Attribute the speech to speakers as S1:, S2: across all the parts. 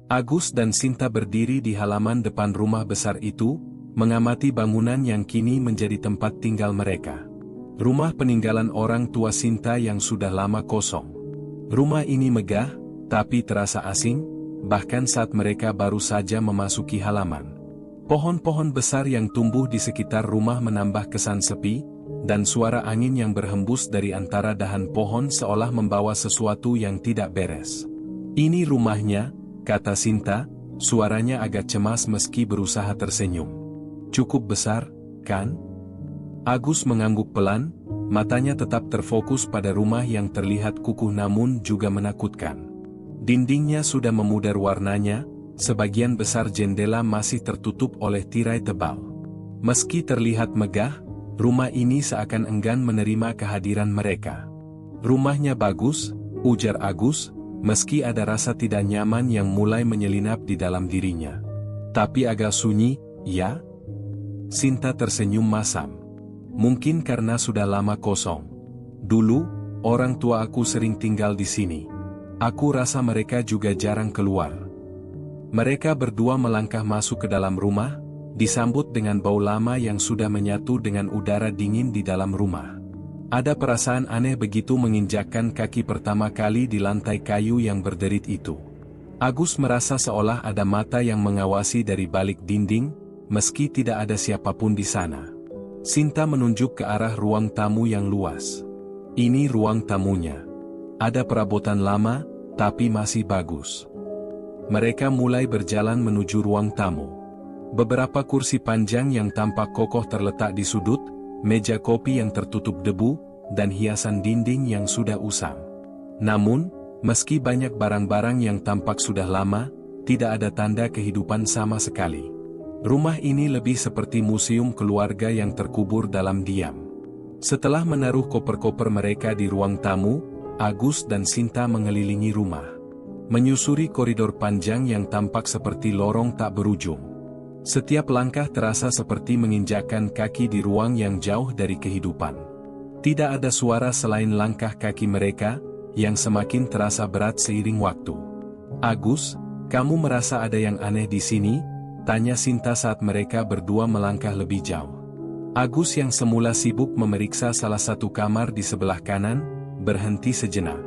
S1: Agus dan Sinta berdiri di halaman depan rumah besar itu, mengamati bangunan yang kini menjadi tempat tinggal mereka. Rumah peninggalan orang tua Sinta yang sudah lama kosong. Rumah ini megah, tapi terasa asing, bahkan saat mereka baru saja memasuki halaman. Pohon-pohon besar yang tumbuh di sekitar rumah menambah kesan sepi, dan suara angin yang berhembus dari antara dahan pohon seolah membawa sesuatu yang tidak beres. "Ini rumahnya," kata Sinta, suaranya agak cemas meski berusaha tersenyum. "Cukup besar, kan?" Agus mengangguk pelan, matanya tetap terfokus pada rumah yang terlihat kukuh namun juga menakutkan. Dindingnya sudah memudar warnanya, sebagian besar jendela masih tertutup oleh tirai tebal. Meski terlihat megah, rumah ini seakan enggan menerima kehadiran mereka. "Rumahnya bagus," ujar Agus, meski ada rasa tidak nyaman yang mulai menyelinap di dalam dirinya. "Tapi agak sunyi, ya?" Sinta tersenyum masam. "Mungkin karena sudah lama kosong. Dulu, orang tua aku sering tinggal di sini. Aku rasa mereka juga jarang keluar." Mereka berdua melangkah masuk ke dalam rumah, disambut dengan bau lama yang sudah menyatu dengan udara dingin di dalam rumah. Ada perasaan aneh begitu menginjakkan kaki pertama kali di lantai kayu yang berderit itu. Agus merasa seolah ada mata yang mengawasi dari balik dinding, meski tidak ada siapapun di sana. Sinta menunjuk ke arah ruang tamu yang luas. "Ini ruang tamunya. Ada perabotan lama, tapi masih bagus." Mereka mulai berjalan menuju ruang tamu. Beberapa kursi panjang yang tampak kokoh terletak di sudut, meja kopi yang tertutup debu, dan hiasan dinding yang sudah usang. Namun, meski banyak barang-barang yang tampak sudah lama, tidak ada tanda kehidupan sama sekali. Rumah ini lebih seperti museum keluarga yang terkubur dalam diam. Setelah menaruh koper-koper mereka di ruang tamu, Agus dan Sinta mengelilingi rumah. Menyusuri koridor panjang yang tampak seperti lorong tak berujung. Setiap langkah terasa seperti menginjakkan kaki di ruang yang jauh dari kehidupan. Tidak ada suara selain langkah kaki mereka, yang semakin terasa berat seiring waktu. "Agus, kamu merasa ada yang aneh di sini?" tanya Sinta saat mereka berdua melangkah lebih jauh. Agus yang semula sibuk memeriksa salah satu kamar di sebelah kanan, berhenti sejenak.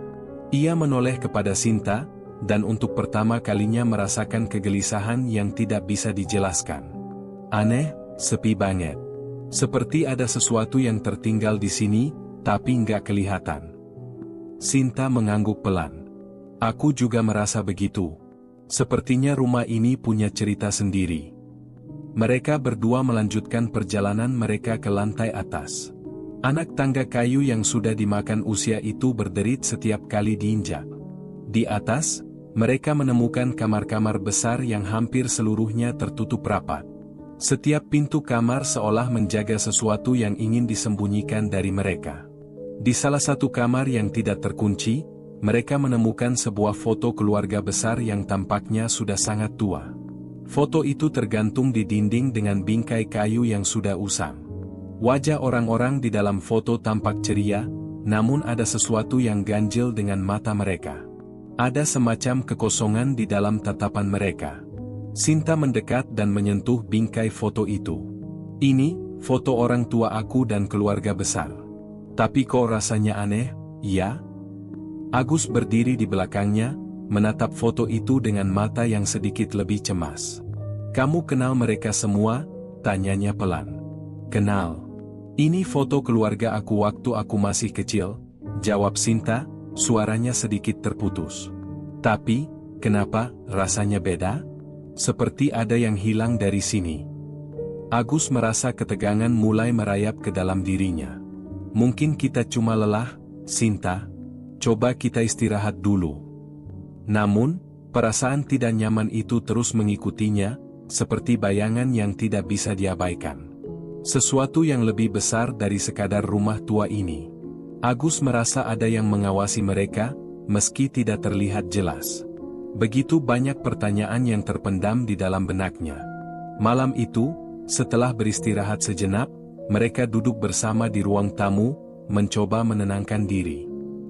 S1: Ia menoleh kepada Sinta, dan untuk pertama kalinya merasakan kegelisahan yang tidak bisa dijelaskan. "Aneh, sepi banget. Seperti ada sesuatu yang tertinggal di sini, tapi nggak kelihatan." Sinta mengangguk pelan. "Aku juga merasa begitu. Sepertinya rumah ini punya cerita sendiri." Mereka berdua melanjutkan perjalanan mereka ke lantai atas. Anak tangga kayu yang sudah dimakan usia itu berderit setiap kali diinjak. Di atas, mereka menemukan kamar-kamar besar yang hampir seluruhnya tertutup rapat. Setiap pintu kamar seolah menjaga sesuatu yang ingin disembunyikan dari mereka. Di salah satu kamar yang tidak terkunci, mereka menemukan sebuah foto keluarga besar yang tampaknya sudah sangat tua. Foto itu tergantung di dinding dengan bingkai kayu yang sudah usang. Wajah orang-orang di dalam foto tampak ceria, namun ada sesuatu yang ganjil dengan mata mereka. Ada semacam kekosongan di dalam tatapan mereka. Sinta mendekat dan menyentuh bingkai foto itu. "Ini, foto orang tua aku dan keluarga besar. Tapi kok rasanya aneh, ya?" Agus berdiri di belakangnya, menatap foto itu dengan mata yang sedikit lebih cemas. "Kamu kenal mereka semua?" tanyanya pelan. "Kenal. Ini foto keluarga aku waktu aku masih kecil," jawab Sinta, suaranya sedikit terputus. "Tapi, kenapa rasanya beda? Seperti ada yang hilang dari sini." Agus merasa ketegangan mulai merayap ke dalam dirinya. "Mungkin kita cuma lelah, Sinta. Coba kita istirahat dulu." Namun, perasaan tidak nyaman itu terus mengikutinya, seperti bayangan yang tidak bisa diabaikan. Sesuatu yang lebih besar dari sekadar rumah tua ini. Agus merasa ada yang mengawasi mereka, meski tidak terlihat jelas. Begitu banyak pertanyaan yang terpendam di dalam benaknya. Malam itu, setelah beristirahat sejenak, mereka duduk bersama di ruang tamu, mencoba menenangkan diri.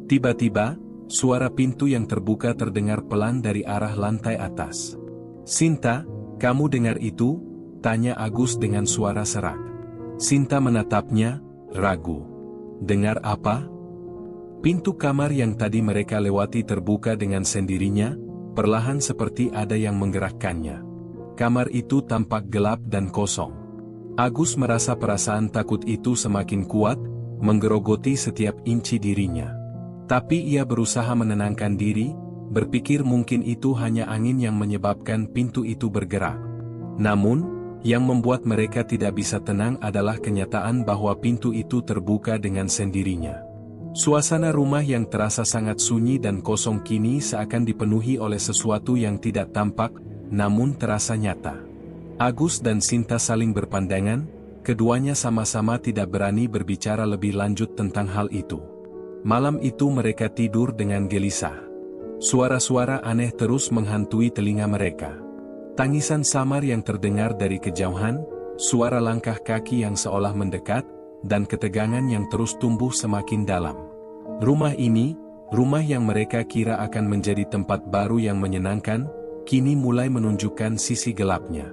S1: Tiba-tiba, suara pintu yang terbuka terdengar pelan dari arah lantai atas. "Sinta, kamu dengar itu?" tanya Agus dengan suara serak. Sinta menatapnya, ragu. "Dengar apa?" Pintu kamar yang tadi mereka lewati terbuka dengan sendirinya, perlahan seperti ada yang menggerakkannya. Kamar itu tampak gelap dan kosong. Agus merasa perasaan takut itu semakin kuat, menggerogoti setiap inci dirinya. Tapi ia berusaha menenangkan diri, berpikir mungkin itu hanya angin yang menyebabkan pintu itu bergerak. Namun, yang membuat mereka tidak bisa tenang adalah kenyataan bahwa pintu itu terbuka dengan sendirinya. Suasana rumah yang terasa sangat sunyi dan kosong kini seakan dipenuhi oleh sesuatu yang tidak tampak, namun terasa nyata. Agus dan Sinta saling berpandangan, keduanya sama-sama tidak berani berbicara lebih lanjut tentang hal itu. Malam itu mereka tidur dengan gelisah. Suara-suara aneh terus menghantui telinga mereka. Tangisan samar yang terdengar dari kejauhan, suara langkah kaki yang seolah mendekat, dan ketegangan yang terus tumbuh semakin dalam. Rumah ini, rumah yang mereka kira akan menjadi tempat baru yang menyenangkan, kini mulai menunjukkan sisi gelapnya.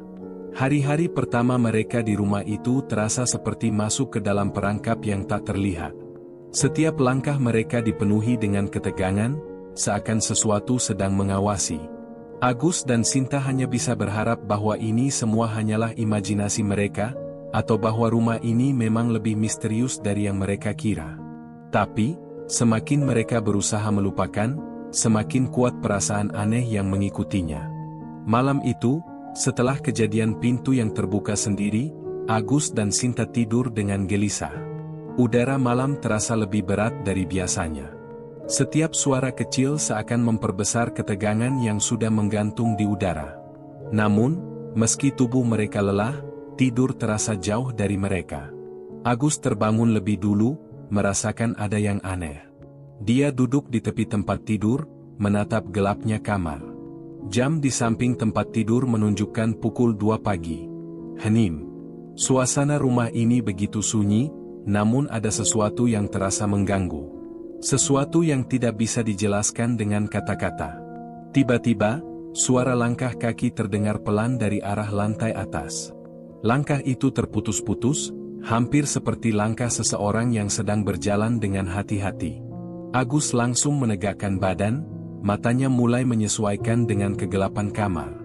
S1: Hari-hari pertama mereka di rumah itu terasa seperti masuk ke dalam perangkap yang tak terlihat. Setiap langkah mereka dipenuhi dengan ketegangan, seakan sesuatu sedang mengawasi. Agus dan Sinta hanya bisa berharap bahwa ini semua hanyalah imajinasi mereka, atau bahwa rumah ini memang lebih misterius dari yang mereka kira. Tapi, semakin mereka berusaha melupakan, semakin kuat perasaan aneh yang mengikutinya. Malam itu, setelah kejadian pintu yang terbuka sendiri, Agus dan Sinta tidur dengan gelisah. Udara malam terasa lebih berat dari biasanya. Setiap suara kecil seakan memperbesar ketegangan yang sudah menggantung di udara. Namun, meski tubuh mereka lelah, tidur terasa jauh dari mereka. Agus terbangun lebih dulu, merasakan ada yang aneh. Dia duduk di tepi tempat tidur, menatap gelapnya kamar. Jam di samping tempat tidur menunjukkan pukul 2 pagi. Hening. Suasana rumah ini begitu sunyi, namun ada sesuatu yang terasa mengganggu. Sesuatu yang tidak bisa dijelaskan dengan kata-kata. Tiba-tiba, suara langkah kaki terdengar pelan dari arah lantai atas. Langkah itu terputus-putus, hampir seperti langkah seseorang yang sedang berjalan dengan hati-hati. Agus langsung menegakkan badan, matanya mulai menyesuaikan dengan kegelapan kamar.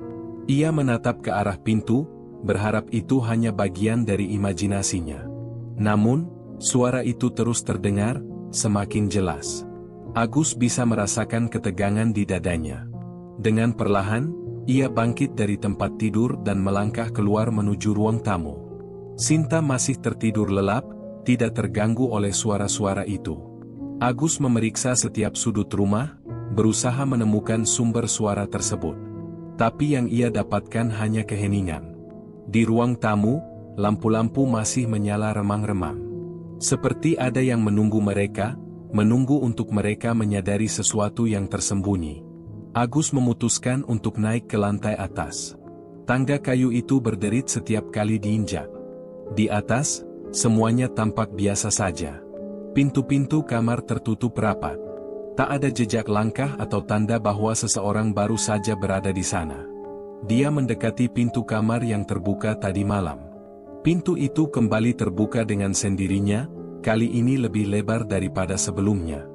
S1: Ia menatap ke arah pintu, berharap itu hanya bagian dari imajinasinya. Namun, suara itu terus terdengar, semakin jelas. Agus bisa merasakan ketegangan di dadanya. Dengan perlahan, ia bangkit dari tempat tidur dan melangkah keluar menuju ruang tamu. Sinta masih tertidur lelap, tidak terganggu oleh suara-suara itu. Agus memeriksa setiap sudut rumah, berusaha menemukan sumber suara tersebut. Tapi yang ia dapatkan hanya keheningan. Di ruang tamu, lampu-lampu masih menyala remang-remang. Seperti ada yang menunggu mereka, menunggu untuk mereka menyadari sesuatu yang tersembunyi. Agus memutuskan untuk naik ke lantai atas. Tangga kayu itu berderit setiap kali diinjak. Di atas, semuanya tampak biasa saja. Pintu-pintu kamar tertutup rapat. Tak ada jejak langkah atau tanda bahwa seseorang baru saja berada di sana. Dia mendekati pintu kamar yang terbuka tadi malam. Pintu itu kembali terbuka dengan sendirinya, kali ini lebih lebar daripada sebelumnya.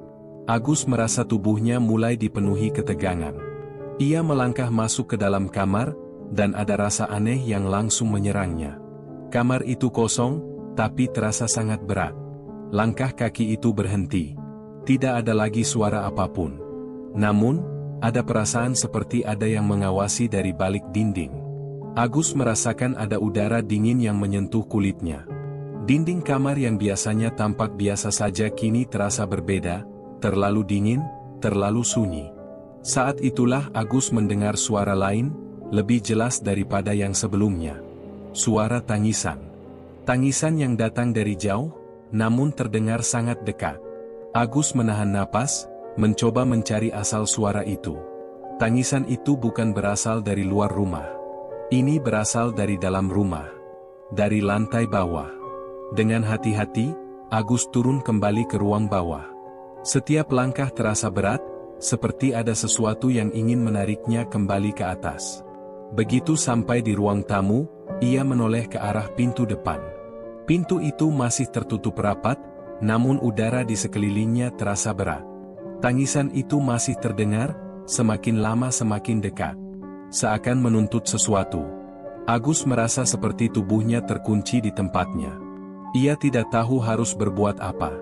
S1: Agus merasa tubuhnya mulai dipenuhi ketegangan. Ia melangkah masuk ke dalam kamar, dan ada rasa aneh yang langsung menyerangnya. Kamar itu kosong, tapi terasa sangat berat. Langkah kaki itu berhenti. Tidak ada lagi suara apapun. Namun, ada perasaan seperti ada yang mengawasi dari balik dinding. Agus merasakan ada udara dingin yang menyentuh kulitnya. Dinding kamar yang biasanya tampak biasa saja kini terasa berbeda, terlalu dingin, terlalu sunyi. Saat itulah Agus mendengar suara lain, lebih jelas daripada yang sebelumnya. Suara tangisan. Tangisan yang datang dari jauh, namun terdengar sangat dekat. Agus menahan napas, mencoba mencari asal suara itu. Tangisan itu bukan berasal dari luar rumah. Ini berasal dari dalam rumah. Dari lantai bawah. Dengan hati-hati, Agus turun kembali ke ruang bawah. Setiap langkah terasa berat, seperti ada sesuatu yang ingin menariknya kembali ke atas. Begitu sampai di ruang tamu, ia menoleh ke arah pintu depan. Pintu itu masih tertutup rapat, namun udara di sekelilingnya terasa berat. Tangisan itu masih terdengar, semakin lama semakin dekat. Seakan menuntut sesuatu. Agus merasa seperti tubuhnya terkunci di tempatnya. Ia tidak tahu harus berbuat apa.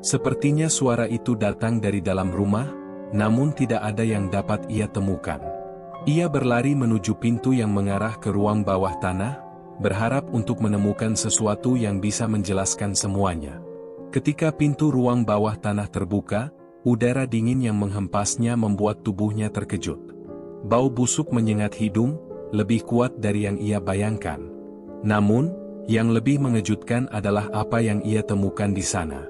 S1: Sepertinya suara itu datang dari dalam rumah, namun tidak ada yang dapat ia temukan. Ia berlari menuju pintu yang mengarah ke ruang bawah tanah, berharap untuk menemukan sesuatu yang bisa menjelaskan semuanya. Ketika pintu ruang bawah tanah terbuka, udara dingin yang menghempasnya membuat tubuhnya terkejut. Bau busuk menyengat hidung, lebih kuat dari yang ia bayangkan. Namun, yang lebih mengejutkan adalah apa yang ia temukan di sana.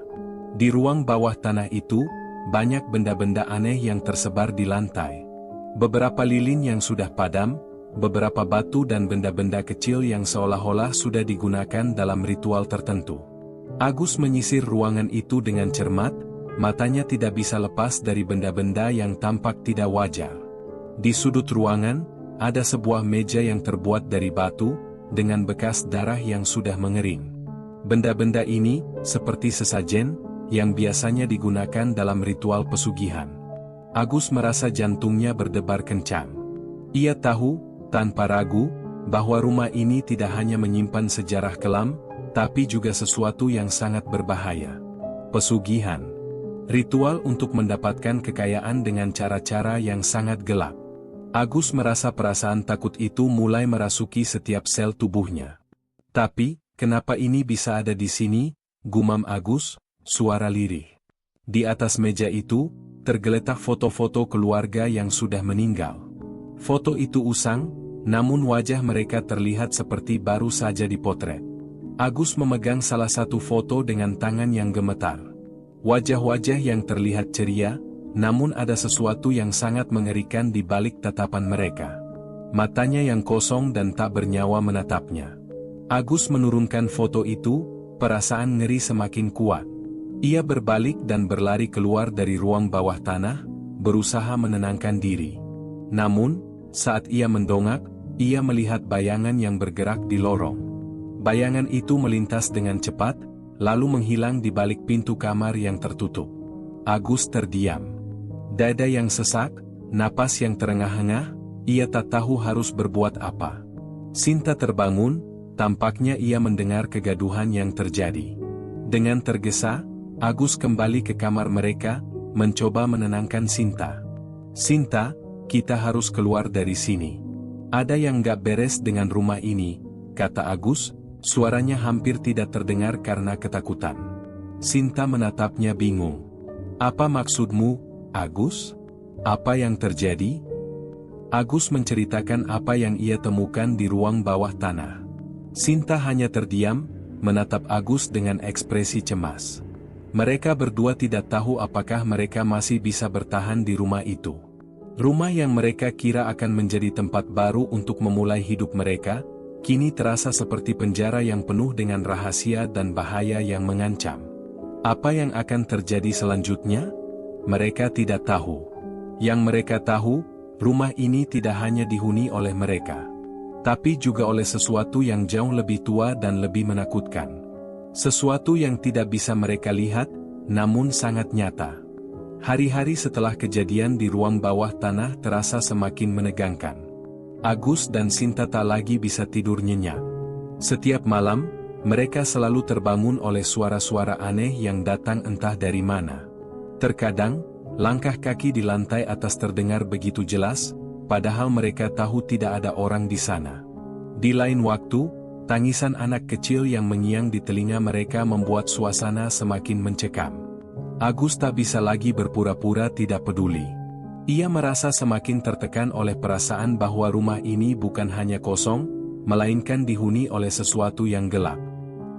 S1: Di ruang bawah tanah itu, banyak benda-benda aneh yang tersebar di lantai. Beberapa lilin yang sudah padam, beberapa batu dan benda-benda kecil yang seolah-olah sudah digunakan dalam ritual tertentu. Agus menyisir ruangan itu dengan cermat, matanya tidak bisa lepas dari benda-benda yang tampak tidak wajar. Di sudut ruangan, ada sebuah meja yang terbuat dari batu, dengan bekas darah yang sudah mengering. Benda-benda ini, seperti sesajen, yang biasanya digunakan dalam ritual pesugihan. Agus merasa jantungnya berdebar kencang. Ia tahu, tanpa ragu, bahwa rumah ini tidak hanya menyimpan sejarah kelam, tapi juga sesuatu yang sangat berbahaya. Pesugihan. Ritual untuk mendapatkan kekayaan dengan cara-cara yang sangat gelap. Agus merasa perasaan takut itu mulai merasuki setiap sel tubuhnya. Tapi, kenapa ini bisa ada di sini? Gumam Agus, suara lirih. Di atas meja itu, tergeletak foto-foto keluarga yang sudah meninggal. Foto itu usang, namun wajah mereka terlihat seperti baru saja dipotret. Agus memegang salah satu foto dengan tangan yang gemetar. Wajah-wajah yang terlihat ceria, namun ada sesuatu yang sangat mengerikan di balik tatapan mereka. Matanya yang kosong dan tak bernyawa menatapnya. Agus menurunkan foto itu, perasaan ngeri semakin kuat. Ia berbalik dan berlari keluar dari ruang bawah tanah, berusaha menenangkan diri. Namun, saat ia mendongak, ia melihat bayangan yang bergerak di lorong. Bayangan itu melintas dengan cepat, lalu menghilang di balik pintu kamar yang tertutup. Agus terdiam. Dada yang sesak, napas yang terengah-engah, ia tak tahu harus berbuat apa. Sinta terbangun, tampaknya ia mendengar kegaduhan yang terjadi. Dengan tergesa, Agus kembali ke kamar mereka, mencoba menenangkan Sinta. Sinta, kita harus keluar dari sini. Ada yang gak beres dengan rumah ini, kata Agus, suaranya hampir tidak terdengar karena ketakutan. Sinta menatapnya bingung. Apa maksudmu, Agus? Apa yang terjadi? Agus menceritakan apa yang ia temukan di ruang bawah tanah. Sinta hanya terdiam, menatap Agus dengan ekspresi cemas. Mereka berdua tidak tahu apakah mereka masih bisa bertahan di rumah itu. Rumah yang mereka kira akan menjadi tempat baru untuk memulai hidup mereka, kini terasa seperti penjara yang penuh dengan rahasia dan bahaya yang mengancam. Apa yang akan terjadi selanjutnya? Mereka tidak tahu. Yang mereka tahu, rumah ini tidak hanya dihuni oleh mereka, tapi juga oleh sesuatu yang jauh lebih tua dan lebih menakutkan. Sesuatu yang tidak bisa mereka lihat, namun sangat nyata. Hari-hari setelah kejadian di ruang bawah tanah terasa semakin menegangkan. Agus dan Sinta tak lagi bisa tidur nyenyak. Setiap malam, mereka selalu terbangun oleh suara-suara aneh yang datang entah dari mana. Terkadang, langkah kaki di lantai atas terdengar begitu jelas, padahal mereka tahu tidak ada orang di sana. Di lain waktu, tangisan anak kecil yang menyiang di telinga mereka membuat suasana semakin mencekam. Agus tak bisa lagi berpura-pura tidak peduli. Ia merasa semakin tertekan oleh perasaan bahwa rumah ini bukan hanya kosong, melainkan dihuni oleh sesuatu yang gelap.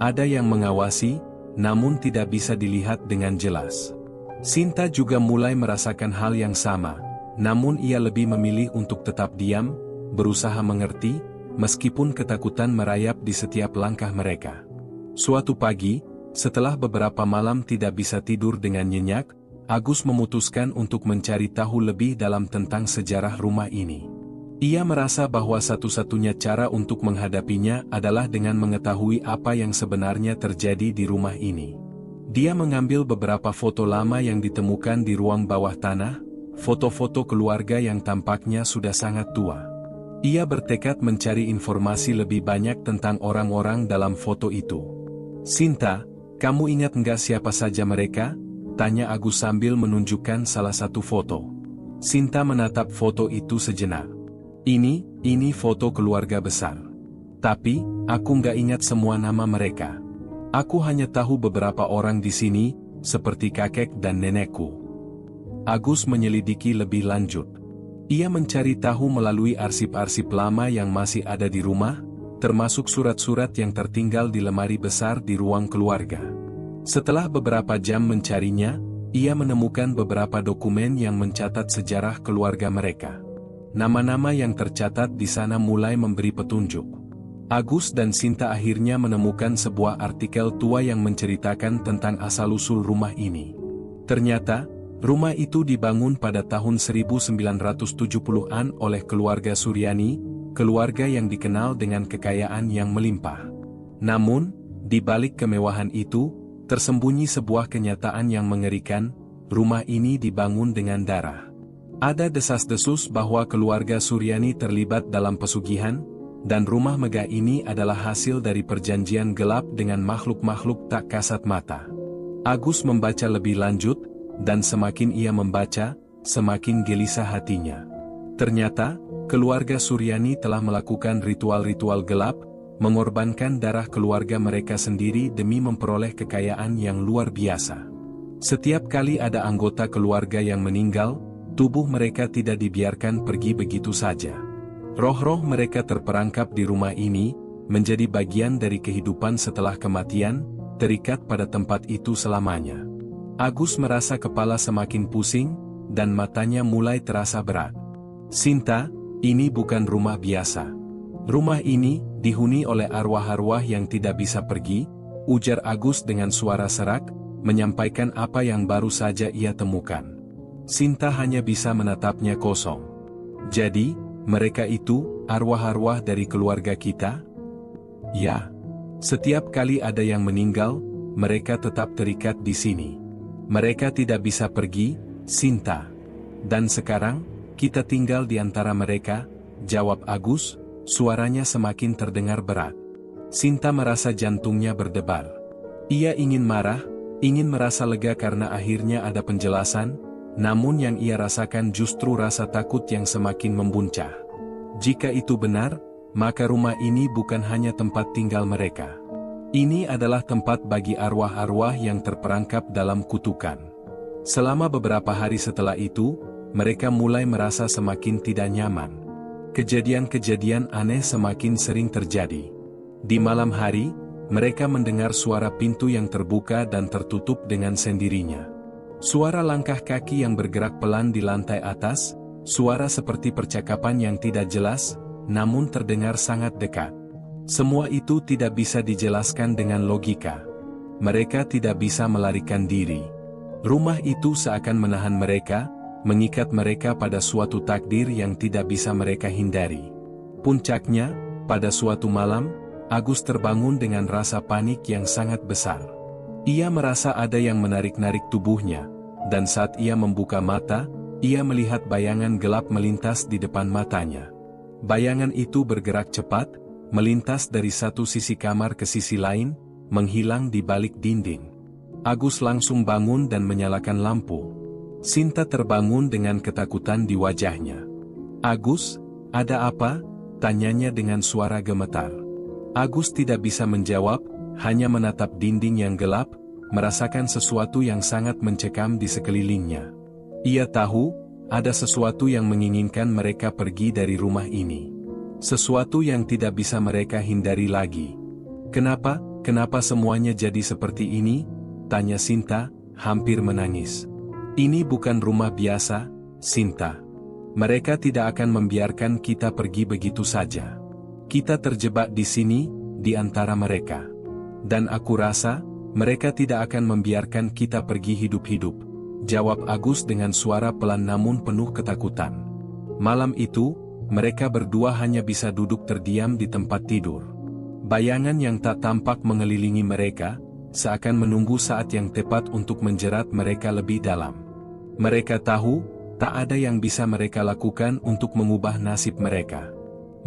S1: Ada yang mengawasi, namun tidak bisa dilihat dengan jelas. Sinta juga mulai merasakan hal yang sama, namun ia lebih memilih untuk tetap diam, berusaha mengerti, meskipun ketakutan merayap di setiap langkah mereka. Suatu pagi, setelah beberapa malam tidak bisa tidur dengan nyenyak, Agus memutuskan untuk mencari tahu lebih dalam tentang sejarah rumah ini. Ia merasa bahwa satu-satunya cara untuk menghadapinya adalah dengan mengetahui apa yang sebenarnya terjadi di rumah ini. Dia mengambil beberapa foto lama yang ditemukan di ruang bawah tanah, foto-foto keluarga yang tampaknya sudah sangat tua. Ia bertekad mencari informasi lebih banyak tentang orang-orang dalam foto itu. "Sinta, kamu ingat nggak siapa saja mereka?" tanya Agus sambil menunjukkan salah satu foto. Sinta menatap foto itu sejenak. Ini foto keluarga besar. Tapi, aku nggak ingat semua nama mereka. Aku hanya tahu beberapa orang di sini, seperti kakek dan nenekku. Agus menyelidiki lebih lanjut. Ia mencari tahu melalui arsip-arsip lama yang masih ada di rumah, termasuk surat-surat yang tertinggal di lemari besar di ruang keluarga. Setelah beberapa jam mencarinya, ia menemukan beberapa dokumen yang mencatat sejarah keluarga mereka. Nama-nama yang tercatat di sana mulai memberi petunjuk. Agus dan Sinta akhirnya menemukan sebuah artikel tua yang menceritakan tentang asal-usul rumah ini. Ternyata, rumah itu dibangun pada tahun 1970-an oleh keluarga Suryani, keluarga yang dikenal dengan kekayaan yang melimpah. Namun, di balik kemewahan itu, tersembunyi sebuah kenyataan yang mengerikan, rumah ini dibangun dengan darah. Ada desas-desus bahwa keluarga Suryani terlibat dalam pesugihan, dan rumah megah ini adalah hasil dari perjanjian gelap dengan makhluk-makhluk tak kasat mata. Agus membaca lebih lanjut, dan semakin ia membaca, semakin gelisah hatinya. Ternyata, keluarga Suryani telah melakukan ritual-ritual gelap, mengorbankan darah keluarga mereka sendiri demi memperoleh kekayaan yang luar biasa. Setiap kali ada anggota keluarga yang meninggal, tubuh mereka tidak dibiarkan pergi begitu saja. Roh-roh mereka terperangkap di rumah ini, menjadi bagian dari kehidupan setelah kematian, terikat pada tempat itu selamanya. Agus merasa kepala semakin pusing, dan matanya mulai terasa berat. "Sinta, ini bukan rumah biasa. Rumah ini dihuni oleh arwah-arwah yang tidak bisa pergi," ujar Agus dengan suara serak, menyampaikan apa yang baru saja ia temukan. Sinta hanya bisa menatapnya kosong. "Jadi, mereka itu arwah-arwah dari keluarga kita?" "Ya. Setiap kali ada yang meninggal, mereka tetap terikat di sini. Mereka tidak bisa pergi, Sinta. Dan sekarang, kita tinggal di antara mereka," jawab Agus, suaranya semakin terdengar berat. Sinta merasa jantungnya berdebar. Ia ingin marah, ingin merasa lega karena akhirnya ada penjelasan, namun yang ia rasakan justru rasa takut yang semakin membuncah. Jika itu benar, maka rumah ini bukan hanya tempat tinggal mereka. Ini adalah tempat bagi arwah-arwah yang terperangkap dalam kutukan. Selama beberapa hari setelah itu, mereka mulai merasa semakin tidak nyaman. Kejadian-kejadian aneh semakin sering terjadi. Di malam hari, mereka mendengar suara pintu yang terbuka dan tertutup dengan sendirinya. Suara langkah kaki yang bergerak pelan di lantai atas, suara seperti percakapan yang tidak jelas, namun terdengar sangat dekat. Semua itu tidak bisa dijelaskan dengan logika. Mereka tidak bisa melarikan diri. Rumah itu seakan menahan mereka, mengikat mereka pada suatu takdir yang tidak bisa mereka hindari. Puncaknya, pada suatu malam, Agus terbangun dengan rasa panik yang sangat besar. Ia merasa ada yang menarik-narik tubuhnya, dan saat ia membuka mata, ia melihat bayangan gelap melintas di depan matanya. Bayangan itu bergerak cepat, melintas dari satu sisi kamar ke sisi lain, menghilang di balik dinding. Agus langsung bangun dan menyalakan lampu. Sinta terbangun dengan ketakutan di wajahnya. "Agus, ada apa?" tanyanya dengan suara gemetar. Agus tidak bisa menjawab, hanya menatap dinding yang gelap, merasakan sesuatu yang sangat mencekam di sekelilingnya. Ia tahu, ada sesuatu yang menginginkan mereka pergi dari rumah ini. Sesuatu yang tidak bisa mereka hindari lagi. Kenapa semuanya jadi seperti ini?" tanya Sinta, hampir menangis. "Ini bukan rumah biasa, Sinta. Mereka tidak akan membiarkan kita pergi begitu saja. Kita terjebak di sini, di antara mereka. Dan aku rasa, mereka tidak akan membiarkan kita pergi hidup-hidup," jawab Agus dengan suara pelan namun penuh ketakutan. Malam itu, mereka berdua hanya bisa duduk terdiam di tempat tidur. Bayangan yang tak tampak mengelilingi mereka, seakan menunggu saat yang tepat untuk menjerat mereka lebih dalam. Mereka tahu, tak ada yang bisa mereka lakukan untuk mengubah nasib mereka.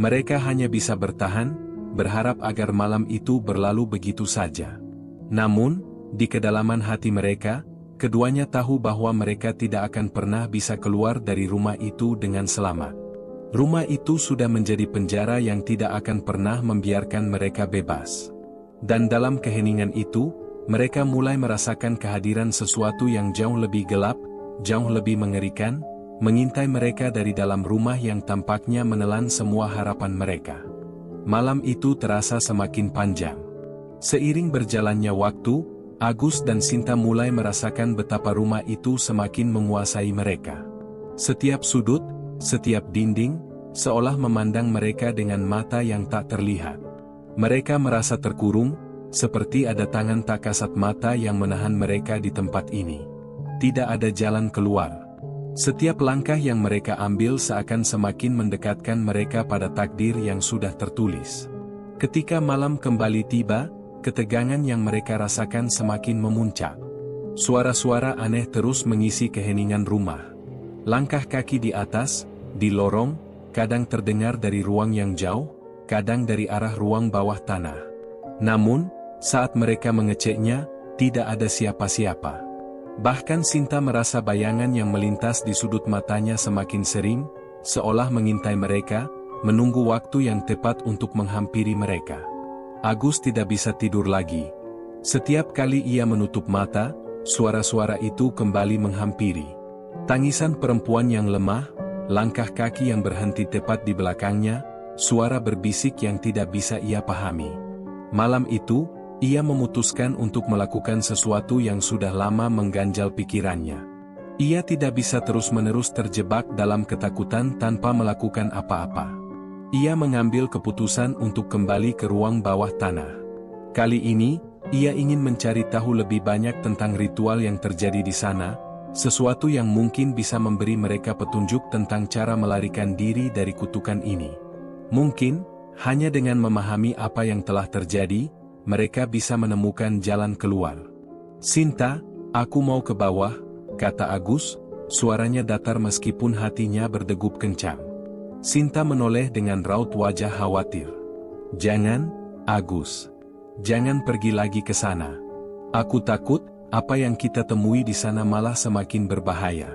S1: Mereka hanya bisa bertahan, berharap agar malam itu berlalu begitu saja. Namun, di kedalaman hati mereka, keduanya tahu bahwa mereka tidak akan pernah bisa keluar dari rumah itu dengan selamat. Rumah itu sudah menjadi penjara yang tidak akan pernah membiarkan mereka bebas. Dan dalam keheningan itu, mereka mulai merasakan kehadiran sesuatu yang jauh lebih gelap, jauh lebih mengerikan, mengintai mereka dari dalam rumah yang tampaknya menelan semua harapan mereka. Malam itu terasa semakin panjang. Seiring berjalannya waktu, Agus dan Sinta mulai merasakan betapa rumah itu semakin menguasai mereka. Setiap sudut, setiap dinding, seolah memandang mereka dengan mata yang tak terlihat. Mereka merasa terkurung, seperti ada tangan tak kasat mata yang menahan mereka di tempat ini. Tidak ada jalan keluar. Setiap langkah yang mereka ambil seakan semakin mendekatkan mereka pada takdir yang sudah tertulis. Ketika malam kembali tiba, ketegangan yang mereka rasakan semakin memuncak. Suara-suara aneh terus mengisi keheningan rumah. Langkah kaki di atas, di lorong, kadang terdengar dari ruang yang jauh, kadang dari arah ruang bawah tanah. Namun, saat mereka mengeceknya, tidak ada siapa-siapa. Bahkan Sinta merasa bayangan yang melintas di sudut matanya semakin sering, seolah mengintai mereka, menunggu waktu yang tepat untuk menghampiri mereka. Agus tidak bisa tidur lagi. Setiap kali ia menutup mata, suara-suara itu kembali menghampiri. Tangisan perempuan yang lemah, langkah kaki yang berhenti tepat di belakangnya, suara berbisik yang tidak bisa ia pahami. Malam itu, ia memutuskan untuk melakukan sesuatu yang sudah lama mengganjal pikirannya. Ia tidak bisa terus-menerus terjebak dalam ketakutan tanpa melakukan apa-apa. Ia mengambil keputusan untuk kembali ke ruang bawah tanah. Kali ini, ia ingin mencari tahu lebih banyak tentang ritual yang terjadi di sana, sesuatu yang mungkin bisa memberi mereka petunjuk tentang cara melarikan diri dari kutukan ini. Mungkin, hanya dengan memahami apa yang telah terjadi, mereka bisa menemukan jalan keluar. "Sinta, aku mau ke bawah," kata Agus, suaranya datar meskipun hatinya berdegup kencang. Sinta menoleh dengan raut wajah khawatir. "Jangan, Agus. Jangan pergi lagi ke sana. Aku takut, apa yang kita temui di sana malah semakin berbahaya."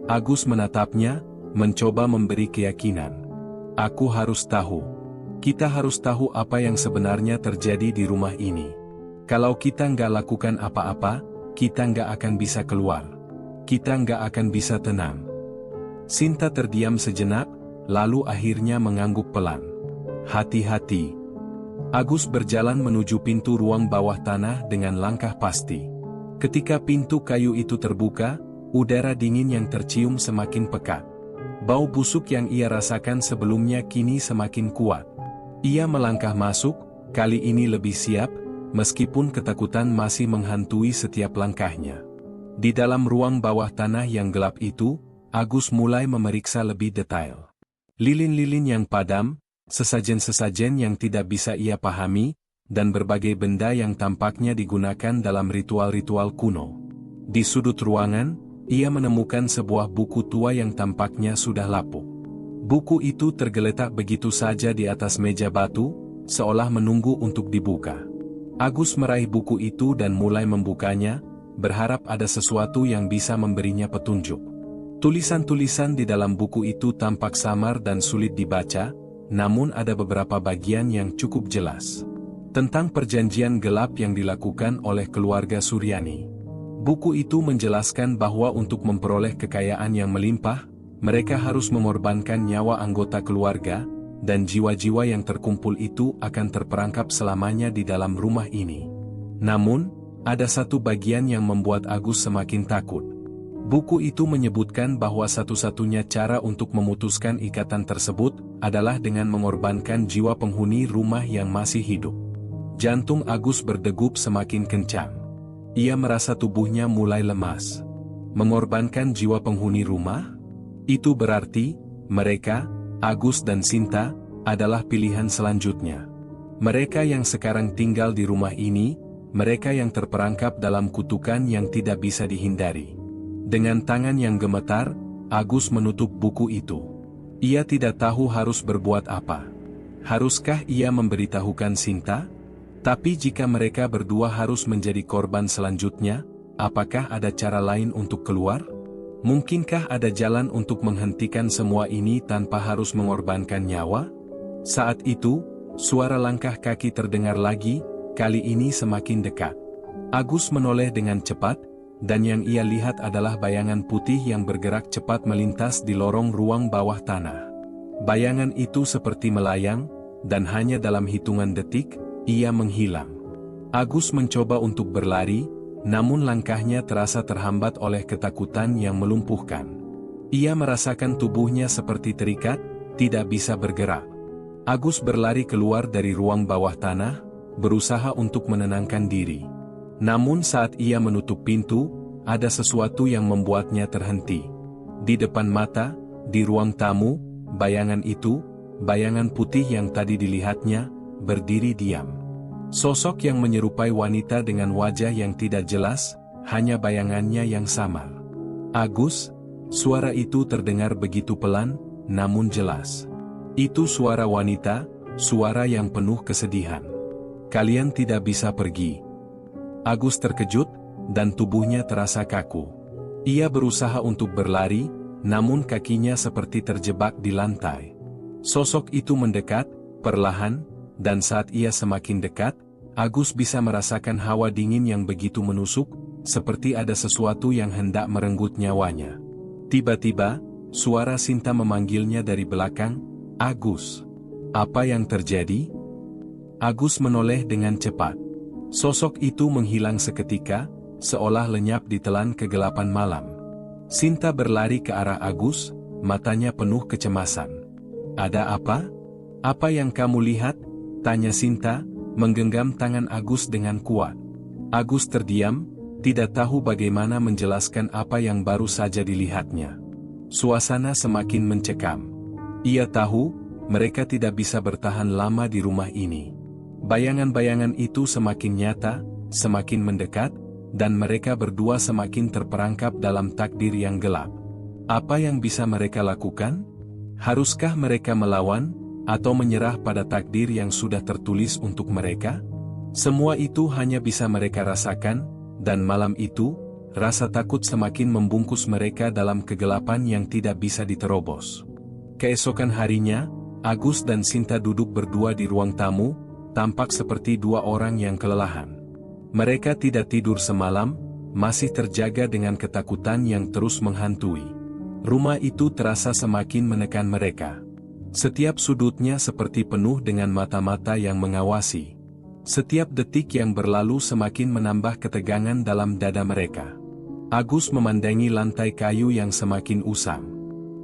S1: Agus menatapnya, mencoba memberi keyakinan. "Aku harus tahu. Kita harus tahu apa yang sebenarnya terjadi di rumah ini. Kalau kita nggak lakukan apa-apa, kita nggak akan bisa keluar. Kita nggak akan bisa tenang." Sinta terdiam sejenak, lalu akhirnya mengangguk pelan. "Hati-hati." Agus berjalan menuju pintu ruang bawah tanah dengan langkah pasti. Ketika pintu kayu itu terbuka, udara dingin yang tercium semakin pekat. Bau busuk yang ia rasakan sebelumnya kini semakin kuat. Ia melangkah masuk, kali ini lebih siap, meskipun ketakutan masih menghantui setiap langkahnya. Di dalam ruang bawah tanah yang gelap itu, Agus mulai memeriksa lebih detail. Lilin-lilin yang padam, sesajen-sesajen yang tidak bisa ia pahami, dan berbagai benda yang tampaknya digunakan dalam ritual-ritual kuno. Di sudut ruangan, ia menemukan sebuah buku tua yang tampaknya sudah lapuk. Buku itu tergeletak begitu saja di atas meja batu, seolah menunggu untuk dibuka. Agus meraih buku itu dan mulai membukanya, berharap ada sesuatu yang bisa memberinya petunjuk. Tulisan-tulisan di dalam buku itu tampak samar dan sulit dibaca, namun ada beberapa bagian yang cukup jelas. Tentang perjanjian gelap yang dilakukan oleh keluarga Suryani. Buku itu menjelaskan bahwa untuk memperoleh kekayaan yang melimpah, mereka harus mengorbankan nyawa anggota keluarga, dan jiwa-jiwa yang terkumpul itu akan terperangkap selamanya di dalam rumah ini. Namun, ada satu bagian yang membuat Agus semakin takut. Buku itu menyebutkan bahwa satu-satunya cara untuk memutuskan ikatan tersebut adalah dengan mengorbankan jiwa penghuni rumah yang masih hidup. Jantung Agus berdegup semakin kencang. Ia merasa tubuhnya mulai lemas. Mengorbankan jiwa penghuni rumah? Itu berarti, mereka, Agus dan Sinta, adalah pilihan selanjutnya. Mereka yang sekarang tinggal di rumah ini, mereka yang terperangkap dalam kutukan yang tidak bisa dihindari. Dengan tangan yang gemetar, Agus menutup buku itu. Ia tidak tahu harus berbuat apa. Haruskah ia memberitahukan Sinta? Tapi jika mereka berdua harus menjadi korban selanjutnya, apakah ada cara lain untuk keluar? Mungkinkah ada jalan untuk menghentikan semua ini tanpa harus mengorbankan nyawa? Saat itu, suara langkah kaki terdengar lagi, kali ini semakin dekat. Agus menoleh dengan cepat, dan yang ia lihat adalah bayangan putih yang bergerak cepat melintas di lorong ruang bawah tanah. Bayangan itu seperti melayang, dan hanya dalam hitungan detik, ia menghilang. Agus mencoba untuk berlari, namun langkahnya terasa terhambat oleh ketakutan yang melumpuhkan. Ia merasakan tubuhnya seperti terikat, tidak bisa bergerak. Agus berlari keluar dari ruang bawah tanah, berusaha untuk menenangkan diri. Namun saat ia menutup pintu, ada sesuatu yang membuatnya terhenti. Di depan mata, di ruang tamu, bayangan itu, bayangan putih yang tadi dilihatnya, berdiri diam. Sosok yang menyerupai wanita dengan wajah yang tidak jelas, hanya bayangannya yang samar. Agus, suara itu terdengar begitu pelan, namun jelas. Itu suara wanita, suara yang penuh kesedihan. Kalian tidak bisa pergi. Agus terkejut, dan tubuhnya terasa kaku. Ia berusaha untuk berlari, namun kakinya seperti terjebak di lantai. Sosok itu mendekat, perlahan, dan saat ia semakin dekat, Agus bisa merasakan hawa dingin yang begitu menusuk, seperti ada sesuatu yang hendak merenggut nyawanya. Tiba-tiba, suara Sinta memanggilnya dari belakang, "Agus, apa yang terjadi?" Agus menoleh dengan cepat. Sosok itu menghilang seketika, seolah lenyap ditelan kegelapan malam. Sinta berlari ke arah Agus, matanya penuh kecemasan. "Ada apa? Apa yang kamu lihat?" tanya Sinta, menggenggam tangan Agus dengan kuat. Agus terdiam, tidak tahu bagaimana menjelaskan apa yang baru saja dilihatnya. Suasana semakin mencekam. Ia tahu, mereka tidak bisa bertahan lama di rumah ini. Bayangan-bayangan itu semakin nyata, semakin mendekat, dan mereka berdua semakin terperangkap dalam takdir yang gelap. Apa yang bisa mereka lakukan? Haruskah mereka melawan, atau menyerah pada takdir yang sudah tertulis untuk mereka? Semua itu hanya bisa mereka rasakan, dan malam itu, rasa takut semakin membungkus mereka dalam kegelapan yang tidak bisa diterobos. Keesokan harinya, Agus dan Sinta duduk berdua di ruang tamu, tampak seperti dua orang yang kelelahan. Mereka tidak tidur semalam, masih terjaga dengan ketakutan yang terus menghantui. Rumah itu terasa semakin menekan mereka. Setiap sudutnya seperti penuh dengan mata-mata yang mengawasi. Setiap detik yang berlalu semakin menambah ketegangan dalam dada mereka. Agus memandangi lantai kayu yang semakin usang.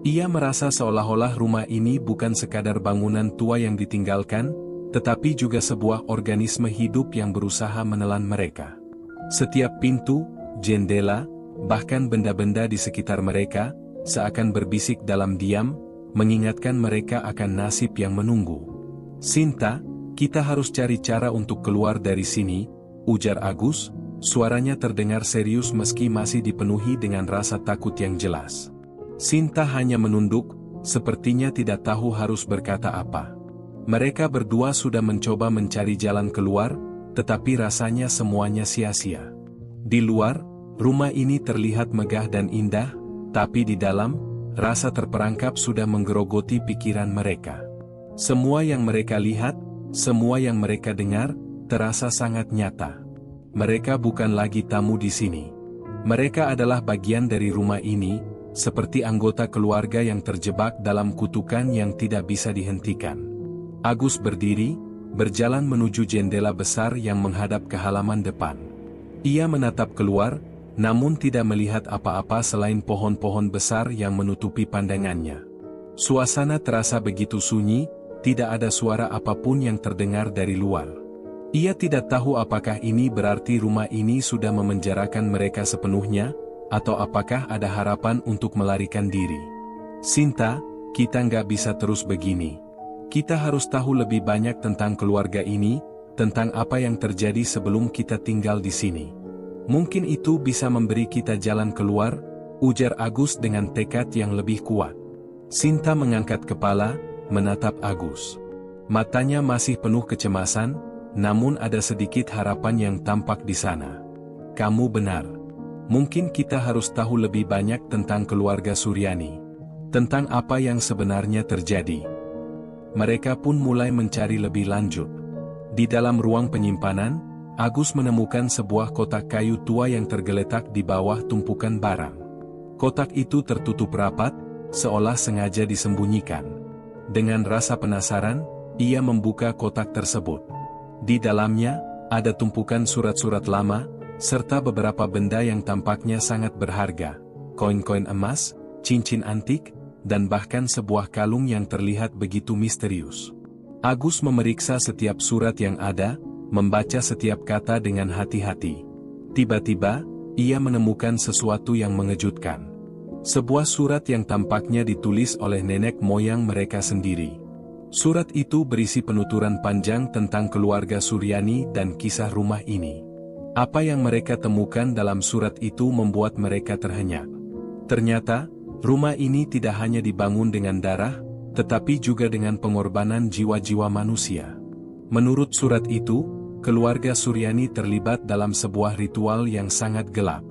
S1: Ia merasa seolah-olah rumah ini bukan sekadar bangunan tua yang ditinggalkan, tetapi juga sebuah organisme hidup yang berusaha menelan mereka. Setiap pintu, jendela, bahkan benda-benda di sekitar mereka, seakan berbisik dalam diam, mengingatkan mereka akan nasib yang menunggu. "Sinta, kita harus cari cara untuk keluar dari sini," ujar Agus, suaranya terdengar serius meski masih dipenuhi dengan rasa takut yang jelas. Sinta hanya menunduk, sepertinya tidak tahu harus berkata apa. Mereka berdua sudah mencoba mencari jalan keluar, tetapi rasanya semuanya sia-sia. Di luar, rumah ini terlihat megah dan indah, tapi di dalam, rasa terperangkap sudah menggerogoti pikiran mereka. Semua yang mereka lihat, semua yang mereka dengar, terasa sangat nyata. Mereka bukan lagi tamu di sini. Mereka adalah bagian dari rumah ini, seperti anggota keluarga yang terjebak dalam kutukan yang tidak bisa dihentikan. Agus berdiri, berjalan menuju jendela besar yang menghadap ke halaman depan. Ia menatap keluar, namun tidak melihat apa-apa selain pohon-pohon besar yang menutupi pandangannya. Suasana terasa begitu sunyi, tidak ada suara apapun yang terdengar dari luar. Ia tidak tahu apakah ini berarti rumah ini sudah memenjarakan mereka sepenuhnya, atau apakah ada harapan untuk melarikan diri. "Sinta, kita nggak bisa terus begini. Kita harus tahu lebih banyak tentang keluarga ini, tentang apa yang terjadi sebelum kita tinggal di sini. Mungkin itu bisa memberi kita jalan keluar, ujar Agus dengan tekad yang lebih kuat. Sinta mengangkat kepala, menatap Agus. Matanya masih penuh kecemasan, namun ada sedikit harapan yang tampak di sana. Kamu benar. Mungkin kita harus tahu lebih banyak tentang keluarga Suryani. Tentang apa yang sebenarnya terjadi. Mereka pun mulai mencari lebih lanjut. Di dalam ruang penyimpanan, Agus menemukan sebuah kotak kayu tua yang tergeletak di bawah tumpukan barang. Kotak itu tertutup rapat, seolah sengaja disembunyikan. Dengan rasa penasaran, ia membuka kotak tersebut. Di dalamnya, ada tumpukan surat-surat lama, serta beberapa benda yang tampaknya sangat berharga. Koin-koin emas, cincin antik, dan bahkan sebuah kalung yang terlihat begitu misterius. Agus memeriksa setiap surat yang ada, membaca setiap kata dengan hati-hati. Tiba-tiba, ia menemukan sesuatu yang mengejutkan. Sebuah surat yang tampaknya ditulis oleh nenek moyang mereka sendiri. Surat itu berisi penuturan panjang tentang keluarga Suryani dan kisah rumah ini. Apa yang mereka temukan dalam surat itu membuat mereka terhenyak. Ternyata, rumah ini tidak hanya dibangun dengan darah, tetapi juga dengan pengorbanan jiwa-jiwa manusia. Menurut surat itu, keluarga Suryani terlibat dalam sebuah ritual yang sangat gelap.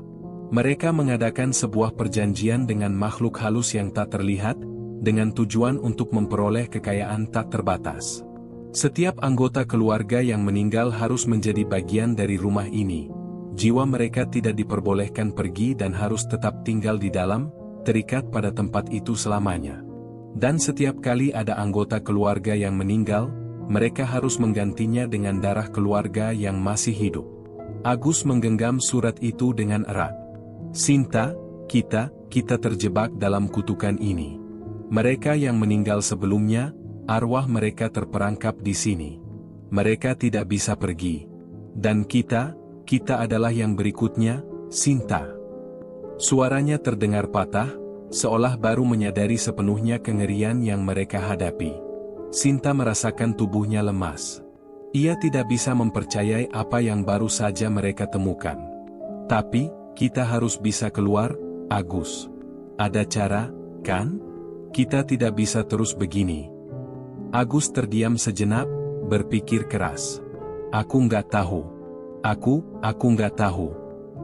S1: Mereka mengadakan sebuah perjanjian dengan makhluk halus yang tak terlihat, dengan tujuan untuk memperoleh kekayaan tak terbatas. Setiap anggota keluarga yang meninggal harus menjadi bagian dari rumah ini. Jiwa mereka tidak diperbolehkan pergi dan harus tetap tinggal di dalam, terikat pada tempat itu selamanya. Dan setiap kali ada anggota keluarga yang meninggal, mereka harus menggantinya dengan darah keluarga yang masih hidup. Agus menggenggam surat itu dengan erat. Sinta, kita terjebak dalam kutukan ini. Mereka yang meninggal sebelumnya, arwah mereka terperangkap di sini. Mereka tidak bisa pergi. Dan kita adalah yang berikutnya, Sinta. Suaranya terdengar patah, seolah baru menyadari sepenuhnya kengerian yang mereka hadapi. Sinta merasakan tubuhnya lemas. Ia tidak bisa mempercayai apa yang baru saja mereka temukan. Tapi, kita harus bisa keluar, Agus. Ada cara, kan? Kita tidak bisa terus begini. Agus terdiam sejenak, berpikir keras. Aku nggak tahu. Aku nggak tahu.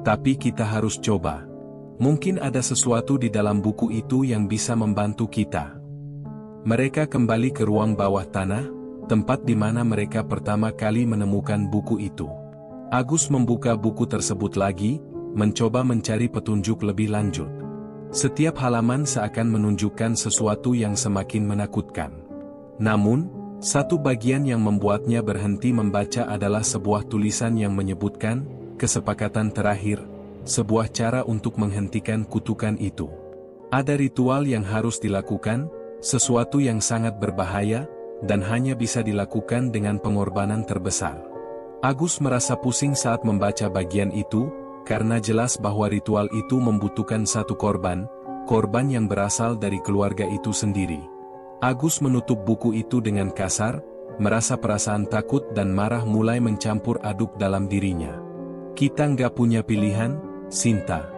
S1: Tapi kita harus coba. Mungkin ada sesuatu di dalam buku itu yang bisa membantu kita. Mereka kembali ke ruang bawah tanah, tempat di mana mereka pertama kali menemukan buku itu. Agus membuka buku tersebut lagi, mencoba mencari petunjuk lebih lanjut. Setiap halaman seakan menunjukkan sesuatu yang semakin menakutkan. Namun, satu bagian yang membuatnya berhenti membaca adalah sebuah tulisan yang menyebutkan, kesepakatan terakhir, sebuah cara untuk menghentikan kutukan itu. Ada ritual yang harus dilakukan, sesuatu yang sangat berbahaya, dan hanya bisa dilakukan dengan pengorbanan terbesar. Agus merasa pusing saat membaca bagian itu, karena jelas bahwa ritual itu membutuhkan satu korban yang berasal dari keluarga itu sendiri. Agus menutup buku itu dengan kasar, merasa perasaan takut dan marah mulai mencampur aduk dalam dirinya. Kita nggak punya pilihan, Sinta.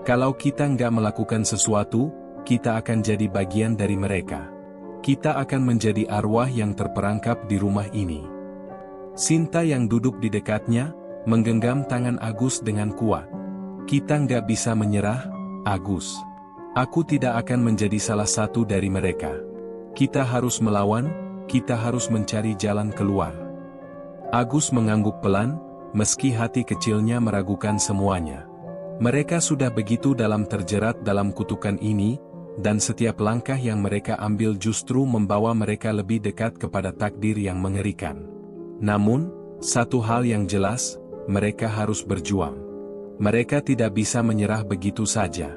S1: Kalau kita nggak melakukan sesuatu, kita akan jadi bagian dari mereka. Kita akan menjadi arwah yang terperangkap di rumah ini. Sinta yang duduk di dekatnya, menggenggam tangan Agus dengan kuat. Kita nggak bisa menyerah, Agus. Aku tidak akan menjadi salah satu dari mereka. Kita harus melawan, kita harus mencari jalan keluar. Agus mengangguk pelan, meski hati kecilnya meragukan semuanya. Mereka sudah begitu dalam terjerat dalam kutukan ini, dan setiap langkah yang mereka ambil justru membawa mereka lebih dekat kepada takdir yang mengerikan. Namun, satu hal yang jelas, mereka harus berjuang. Mereka tidak bisa menyerah begitu saja.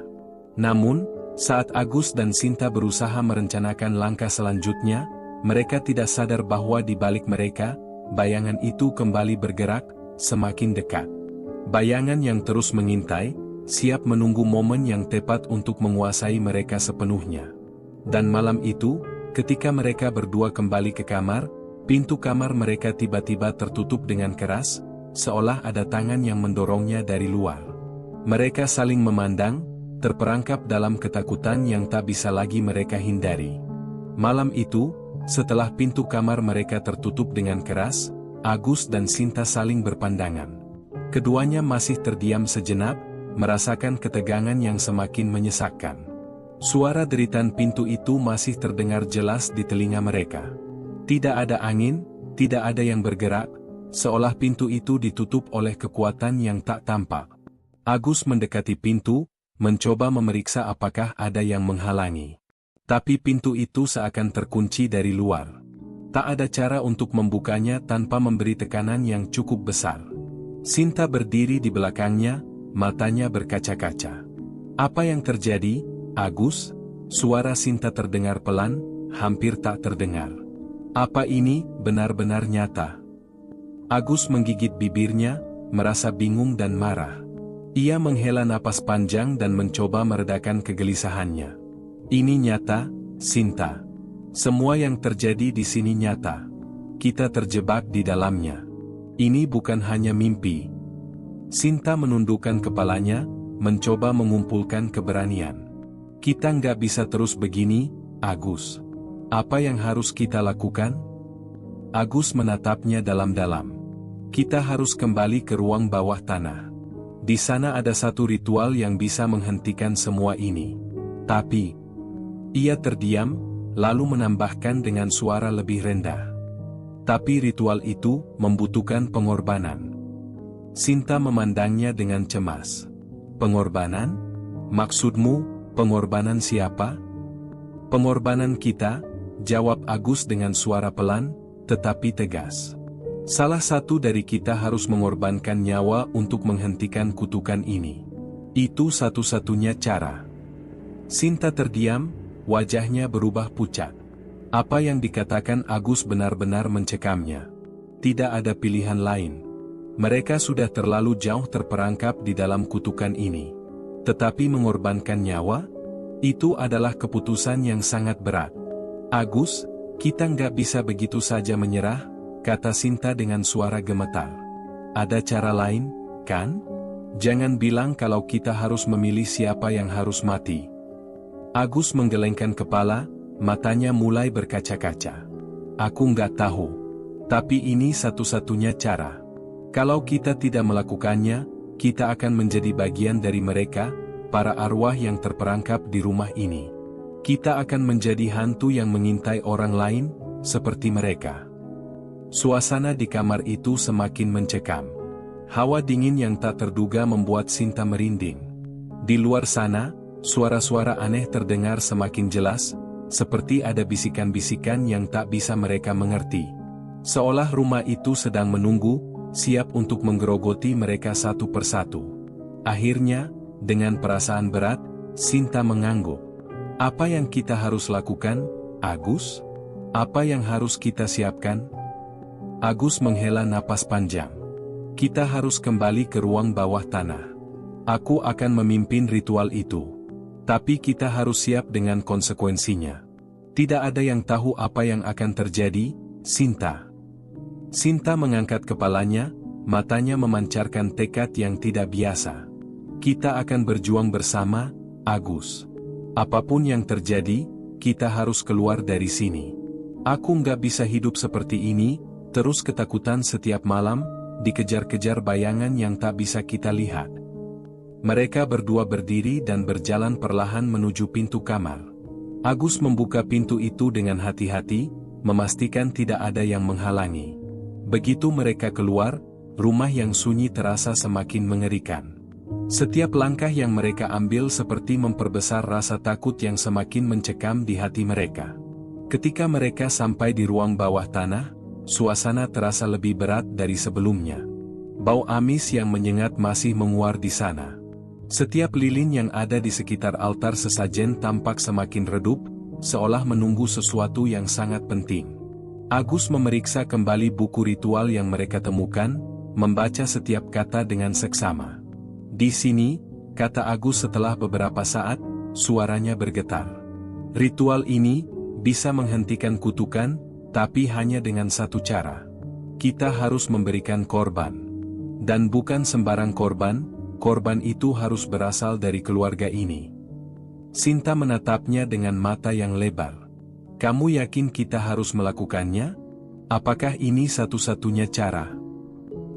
S1: Namun, saat Agus dan Sinta berusaha merencanakan langkah selanjutnya, mereka tidak sadar bahwa di balik mereka, bayangan itu kembali bergerak, semakin dekat. Bayangan yang terus mengintai, siap menunggu momen yang tepat untuk menguasai mereka sepenuhnya. Dan malam itu, ketika mereka berdua kembali ke kamar, pintu kamar mereka tiba-tiba tertutup dengan keras, seolah ada tangan yang mendorongnya dari luar. Mereka saling memandang, terperangkap dalam ketakutan yang tak bisa lagi mereka hindari. Malam itu, setelah pintu kamar mereka tertutup dengan keras, Agus dan Sinta saling berpandangan. Keduanya masih terdiam sejenak, merasakan ketegangan yang semakin menyesakkan. Suara deritan pintu itu masih terdengar jelas di telinga mereka. Tidak ada angin, tidak ada yang bergerak, seolah pintu itu ditutup oleh kekuatan yang tak tampak. Agus mendekati pintu, mencoba memeriksa apakah ada yang menghalangi. Tapi pintu itu seakan terkunci dari luar. Tak ada cara untuk membukanya tanpa memberi tekanan yang cukup besar. Sinta berdiri di belakangnya, matanya berkaca-kaca. "Apa yang terjadi, Agus?" Suara Sinta terdengar pelan, hampir tak terdengar. "Apa ini benar-benar nyata?" Agus menggigit bibirnya, merasa bingung dan marah. Ia menghela napas panjang dan mencoba meredakan kegelisahannya. "Ini nyata, Sinta. Semua yang terjadi di sini nyata. Kita terjebak di dalamnya. Ini bukan hanya mimpi." Sinta menundukkan kepalanya, mencoba mengumpulkan keberanian. "Kita nggak bisa terus begini, Agus. Apa yang harus kita lakukan?" Agus menatapnya dalam-dalam. "Kita harus kembali ke ruang bawah tanah. Di sana ada satu ritual yang bisa menghentikan semua ini." Tapi, ia terdiam, lalu menambahkan dengan suara lebih rendah. "Tapi ritual itu membutuhkan pengorbanan." Sinta memandangnya dengan cemas. "Pengorbanan? Maksudmu, pengorbanan siapa?" "Pengorbanan kita," jawab Agus dengan suara pelan, tetapi tegas. "Salah satu dari kita harus mengorbankan nyawa untuk menghentikan kutukan ini. Itu satu-satunya cara." Sinta terdiam, wajahnya berubah pucat. Apa yang dikatakan Agus benar-benar mencekamnya. Tidak ada pilihan lain. Mereka sudah terlalu jauh terperangkap di dalam kutukan ini. Tetapi mengorbankan nyawa? Itu adalah keputusan yang sangat berat. "Agus, kita nggak bisa begitu saja menyerah," kata Sinta dengan suara gemetar. "Ada cara lain, kan? Jangan bilang kalau kita harus memilih siapa yang harus mati." Agus menggelengkan kepala, matanya mulai berkaca-kaca. "Aku nggak tahu. Tapi ini satu-satunya cara. Kalau kita tidak melakukannya, kita akan menjadi bagian dari mereka, para arwah yang terperangkap di rumah ini. Kita akan menjadi hantu yang mengintai orang lain, seperti mereka." Suasana di kamar itu semakin mencekam. Hawa dingin yang tak terduga membuat Sinta merinding. Di luar sana, suara-suara aneh terdengar semakin jelas, seperti ada bisikan-bisikan yang tak bisa mereka mengerti. Seolah rumah itu sedang menunggu, siap untuk menggerogoti mereka satu persatu. Akhirnya, dengan perasaan berat, Sinta mengangguk. "Apa yang kita harus lakukan, Agus? Apa yang harus kita siapkan?" Agus menghela napas panjang. "Kita harus kembali ke ruang bawah tanah. Aku akan memimpin ritual itu. Tapi kita harus siap dengan konsekuensinya. Tidak ada yang tahu apa yang akan terjadi, Sinta." Sinta mengangkat kepalanya, matanya memancarkan tekad yang tidak biasa. "Kita akan berjuang bersama, Agus. Apapun yang terjadi, kita harus keluar dari sini. Aku nggak bisa hidup seperti ini, terus ketakutan setiap malam, dikejar-kejar bayangan yang tak bisa kita lihat." Mereka berdua berdiri dan berjalan perlahan menuju pintu kamar. Agus membuka pintu itu dengan hati-hati, memastikan tidak ada yang menghalangi. Begitu mereka keluar, rumah yang sunyi terasa semakin mengerikan. Setiap langkah yang mereka ambil seperti memperbesar rasa takut yang semakin mencekam di hati mereka. Ketika mereka sampai di ruang bawah tanah, suasana terasa lebih berat dari sebelumnya. Bau amis yang menyengat masih menguar di sana. Setiap lilin yang ada di sekitar altar sesajen tampak semakin redup, seolah menunggu sesuatu yang sangat penting. Agus memeriksa kembali buku ritual yang mereka temukan, membaca setiap kata dengan seksama. "Di sini," kata Agus setelah beberapa saat, suaranya bergetar. Ritual ini bisa menghentikan kutukan, tapi hanya dengan satu cara. Kita harus memberikan korban. Dan bukan sembarang korban, korban itu harus berasal dari keluarga ini. Sinta menatapnya dengan mata yang lebar. Kamu yakin kita harus melakukannya? Apakah ini satu-satunya cara?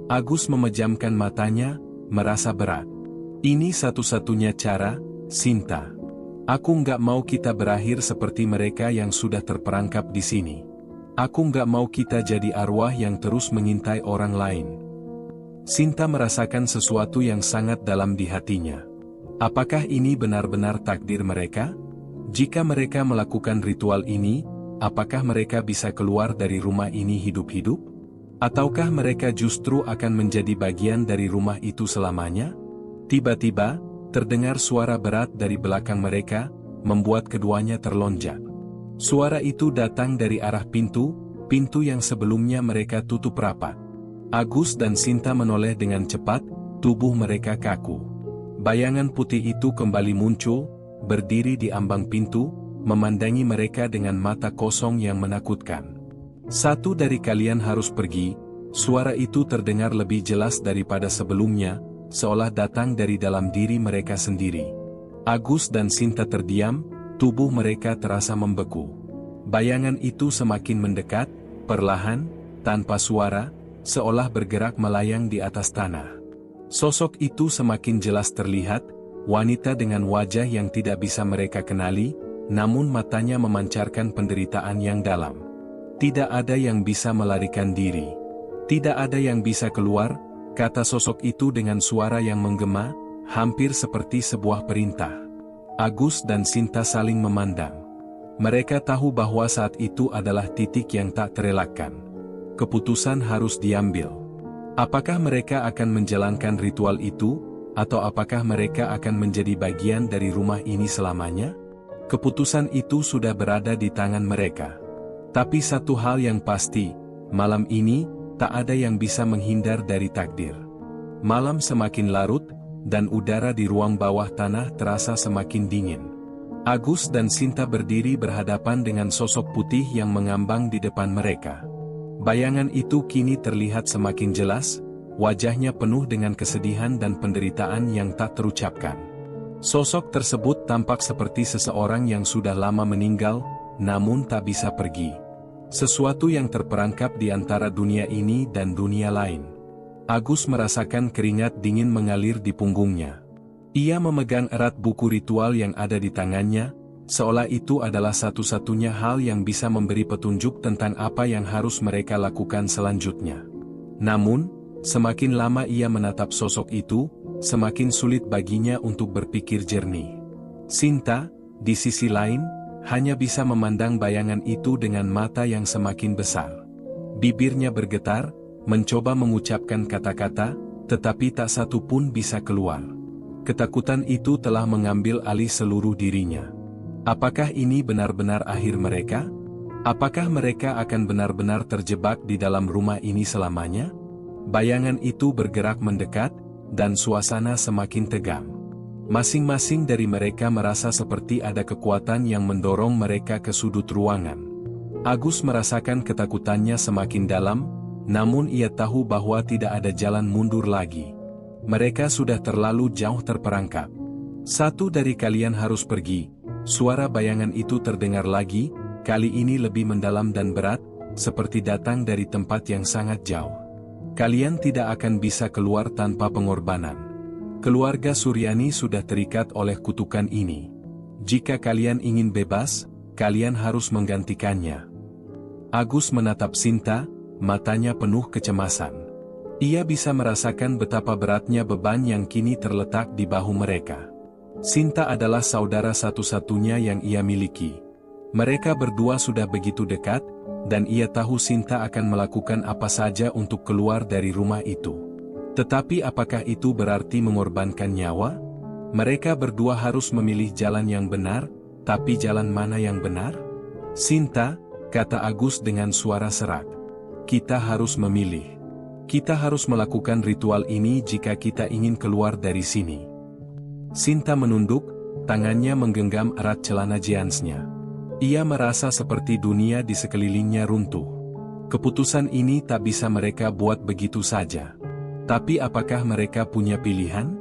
S1: Agus memejamkan matanya, merasa berat. Ini satu-satunya cara, Sinta. Aku nggak mau kita berakhir seperti mereka yang sudah terperangkap di sini. Aku nggak mau kita jadi arwah yang terus mengintai orang lain. Sinta merasakan sesuatu yang sangat dalam di hatinya. Apakah ini benar-benar takdir mereka? Jika mereka melakukan ritual ini, apakah mereka bisa keluar dari rumah ini hidup-hidup? Ataukah mereka justru akan menjadi bagian dari rumah itu selamanya? Tiba-tiba, terdengar suara berat dari belakang mereka, membuat keduanya terlonjak. Suara itu datang dari arah pintu yang sebelumnya mereka tutup rapat. Agus dan Sinta menoleh dengan cepat, tubuh mereka kaku. Bayangan putih itu kembali muncul, berdiri di ambang pintu, memandangi mereka dengan mata kosong yang menakutkan. Satu dari kalian harus pergi, suara itu terdengar lebih jelas daripada sebelumnya, seolah datang dari dalam diri mereka sendiri. Agus dan Sinta terdiam, tubuh mereka terasa membeku. Bayangan itu semakin mendekat, perlahan, tanpa suara, seolah bergerak melayang di atas tanah. Sosok itu semakin jelas terlihat, wanita dengan wajah yang tidak bisa mereka kenali, namun matanya memancarkan penderitaan yang dalam. Tidak ada yang bisa melarikan diri. Tidak ada yang bisa keluar, kata sosok itu dengan suara yang menggema, hampir seperti sebuah perintah. Agus dan Sinta saling memandang. Mereka tahu bahwa saat itu adalah titik yang tak terelakkan. Keputusan harus diambil. Apakah mereka akan menjalankan ritual itu, atau apakah mereka akan menjadi bagian dari rumah ini selamanya? Keputusan itu sudah berada di tangan mereka. Tapi satu hal yang pasti, malam ini, tak ada yang bisa menghindar dari takdir. Malam semakin larut, dan udara di ruang bawah tanah terasa semakin dingin. Agus dan Sinta berdiri berhadapan dengan sosok putih yang mengambang di depan mereka. Bayangan itu kini terlihat semakin jelas, wajahnya penuh dengan kesedihan dan penderitaan yang tak terucapkan. Sosok tersebut tampak seperti seseorang yang sudah lama meninggal, namun tak bisa pergi. Sesuatu yang terperangkap di antara dunia ini dan dunia lain. Agus merasakan keringat dingin mengalir di punggungnya. Ia memegang erat buku ritual yang ada di tangannya, seolah itu adalah satu-satunya hal yang bisa memberi petunjuk tentang apa yang harus mereka lakukan selanjutnya. Namun, semakin lama ia menatap sosok itu, semakin sulit baginya untuk berpikir jernih. Sinta, di sisi lain, hanya bisa memandang bayangan itu dengan mata yang semakin besar. Bibirnya bergetar, mencoba mengucapkan kata-kata, tetapi tak satu pun bisa keluar. Ketakutan itu telah mengambil alih seluruh dirinya. Apakah ini benar-benar akhir mereka? Apakah mereka akan benar-benar terjebak di dalam rumah ini selamanya? Bayangan itu bergerak mendekat, dan suasana semakin tegang. Masing-masing dari mereka merasa seperti ada kekuatan yang mendorong mereka ke sudut ruangan. Agus merasakan ketakutannya semakin dalam, namun ia tahu bahwa tidak ada jalan mundur lagi. Mereka sudah terlalu jauh terperangkap. Satu dari kalian harus pergi. Suara bayangan itu terdengar lagi, kali ini lebih mendalam dan berat, seperti datang dari tempat yang sangat jauh. Kalian tidak akan bisa keluar tanpa pengorbanan. Keluarga Suryani sudah terikat oleh kutukan ini. Jika kalian ingin bebas, kalian harus menggantikannya. Agus menatap Sinta, matanya penuh kecemasan. Ia bisa merasakan betapa beratnya beban yang kini terletak di bahu mereka. Sinta adalah saudara satu-satunya yang ia miliki. Mereka berdua sudah begitu dekat, dan ia tahu Sinta akan melakukan apa saja untuk keluar dari rumah itu. Tetapi apakah itu berarti mengorbankan nyawa? Mereka berdua harus memilih jalan yang benar, tapi jalan mana yang benar? Sinta, kata Agus dengan suara serak. Kita harus memilih. Kita harus melakukan ritual ini jika kita ingin keluar dari sini. Sinta menunduk, tangannya menggenggam erat celana jeansnya. Ia merasa seperti dunia di sekelilingnya runtuh. Keputusan ini tak bisa mereka buat begitu saja. Tapi apakah mereka punya pilihan?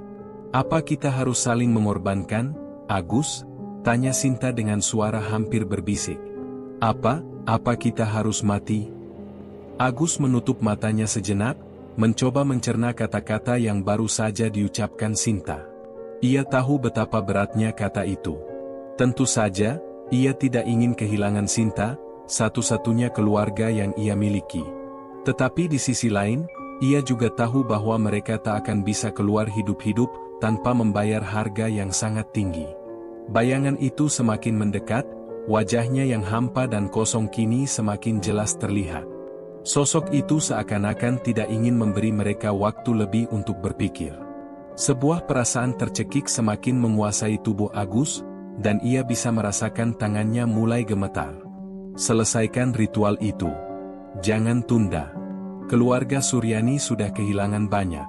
S1: Apa kita harus saling mengorbankan, Agus? Tanya Sinta dengan suara hampir berbisik. Apa kita harus mati? Agus menutup matanya sejenak, mencoba mencerna kata-kata yang baru saja diucapkan Sinta. Ia tahu betapa beratnya kata itu. Tentu saja, ia tidak ingin kehilangan Sinta, satu-satunya keluarga yang ia miliki. Tetapi di sisi lain, ia juga tahu bahwa mereka tak akan bisa keluar hidup-hidup tanpa membayar harga yang sangat tinggi. Bayangan itu semakin mendekat, wajahnya yang hampa dan kosong kini semakin jelas terlihat. Sosok itu seakan-akan tidak ingin memberi mereka waktu lebih untuk berpikir. Sebuah perasaan tercekik semakin menguasai tubuh Agus, dan ia bisa merasakan tangannya mulai gemetar. Selesaikan ritual itu. Jangan tunda. Keluarga Suryani sudah kehilangan banyak.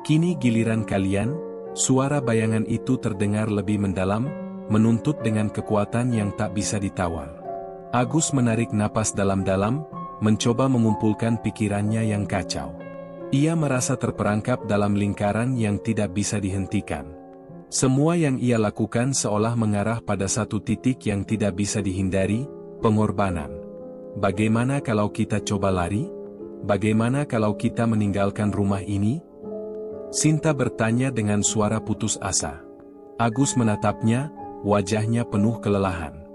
S1: Kini giliran kalian. Suara bayangan itu terdengar lebih mendalam, menuntut dengan kekuatan yang tak bisa ditawar. Agus menarik napas dalam-dalam, mencoba mengumpulkan pikirannya yang kacau. Ia merasa terperangkap dalam lingkaran yang tidak bisa dihentikan. Semua yang ia lakukan seolah mengarah pada satu titik yang tidak bisa dihindari, pengorbanan. Bagaimana kalau kita coba lari? Bagaimana kalau kita meninggalkan rumah ini? Sinta bertanya dengan suara putus asa. Agus menatapnya, wajahnya penuh kelelahan.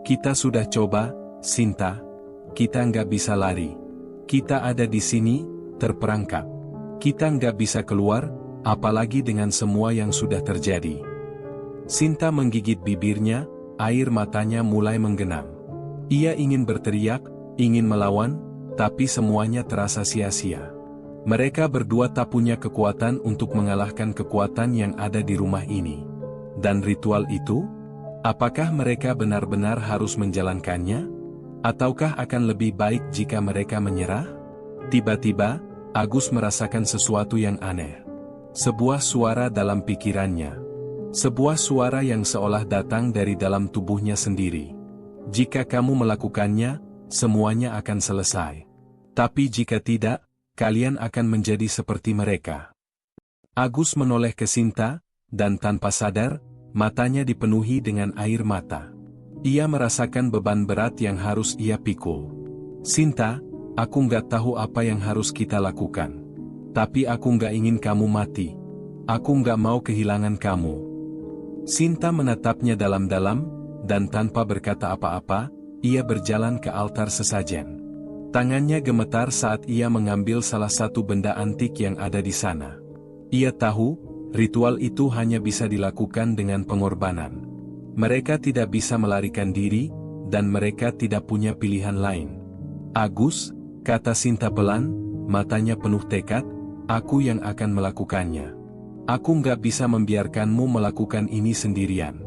S1: Kita sudah coba, Sinta. Kita nggak bisa lari. Kita ada di sini, terperangkap. Kita nggak bisa keluar, apalagi dengan semua yang sudah terjadi. Sinta menggigit bibirnya, air matanya mulai menggenang. Ia ingin berteriak, ingin melawan, tapi semuanya terasa sia-sia. Mereka berdua tak punya kekuatan untuk mengalahkan kekuatan yang ada di rumah ini. Dan ritual itu? Apakah mereka benar-benar harus menjalankannya? Ataukah akan lebih baik jika mereka menyerah? Tiba-tiba, Agus merasakan sesuatu yang aneh. Sebuah suara dalam pikirannya. Sebuah suara yang seolah datang dari dalam tubuhnya sendiri. Jika kamu melakukannya, semuanya akan selesai. Tapi jika tidak, kalian akan menjadi seperti mereka. Agus menoleh ke Sinta, dan tanpa sadar, matanya dipenuhi dengan air mata. Ia merasakan beban berat yang harus ia pikul. Sinta, aku nggak tahu apa yang harus kita lakukan. Tapi aku nggak ingin kamu mati. Aku nggak mau kehilangan kamu. Sinta menatapnya dalam-dalam, dan tanpa berkata apa-apa, ia berjalan ke altar sesajen. Tangannya gemetar saat ia mengambil salah satu benda antik yang ada di sana. Ia tahu, ritual itu hanya bisa dilakukan dengan pengorbanan. Mereka tidak bisa melarikan diri, dan mereka tidak punya pilihan lain. Agus, kata Sinta pelan, matanya penuh tekad, aku yang akan melakukannya. Aku nggak bisa membiarkanmu melakukan ini sendirian.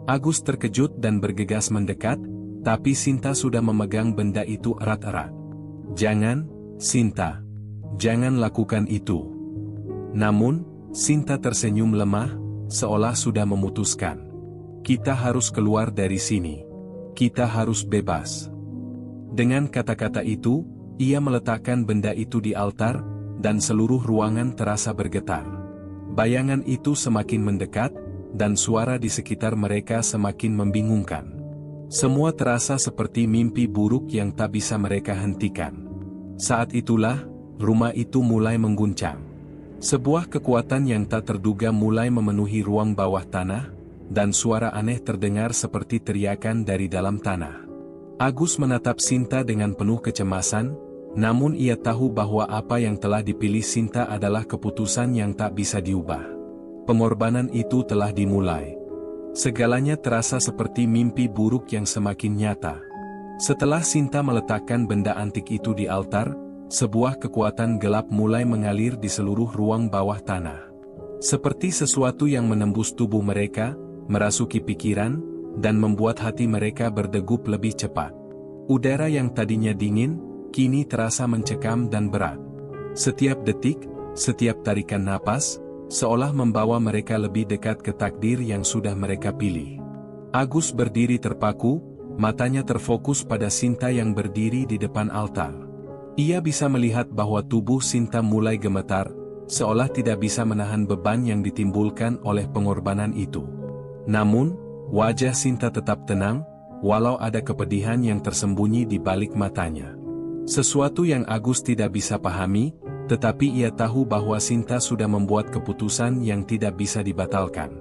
S1: Agus terkejut dan bergegas mendekat, tapi Sinta sudah memegang benda itu erat-erat. Jangan, Sinta. Jangan lakukan itu. Namun, Sinta tersenyum lemah, seolah sudah memutuskan. Kita harus keluar dari sini. Kita harus bebas. Dengan kata-kata itu, ia meletakkan benda itu di altar, dan seluruh ruangan terasa bergetar. Bayangan itu semakin mendekat, dan suara di sekitar mereka semakin membingungkan. Semua terasa seperti mimpi buruk yang tak bisa mereka hentikan. Saat itulah, rumah itu mulai mengguncang. Sebuah kekuatan yang tak terduga mulai memenuhi ruang bawah tanah, dan suara aneh terdengar seperti teriakan dari dalam tanah. Agus menatap Sinta dengan penuh kecemasan, namun ia tahu bahwa apa yang telah dipilih Sinta adalah keputusan yang tak bisa diubah. Pengorbanan itu telah dimulai. Segalanya terasa seperti mimpi buruk yang semakin nyata. Setelah Sinta meletakkan benda antik itu di altar, sebuah kekuatan gelap mulai mengalir di seluruh ruang bawah tanah. Seperti sesuatu yang menembus tubuh mereka, merasuki pikiran, dan membuat hati mereka berdegup lebih cepat. Udara yang tadinya dingin, kini terasa mencekam dan berat. Setiap detik, setiap tarikan napas, seolah membawa mereka lebih dekat ke takdir yang sudah mereka pilih. Agus berdiri terpaku, matanya terfokus pada Sinta yang berdiri di depan altar. Ia bisa melihat bahwa tubuh Sinta mulai gemetar, seolah tidak bisa menahan beban yang ditimbulkan oleh pengorbanan itu. Namun, wajah Sinta tetap tenang, walau ada kepedihan yang tersembunyi di balik matanya. Sesuatu yang Agus tidak bisa pahami, tetapi ia tahu bahwa Sinta sudah membuat keputusan yang tidak bisa dibatalkan.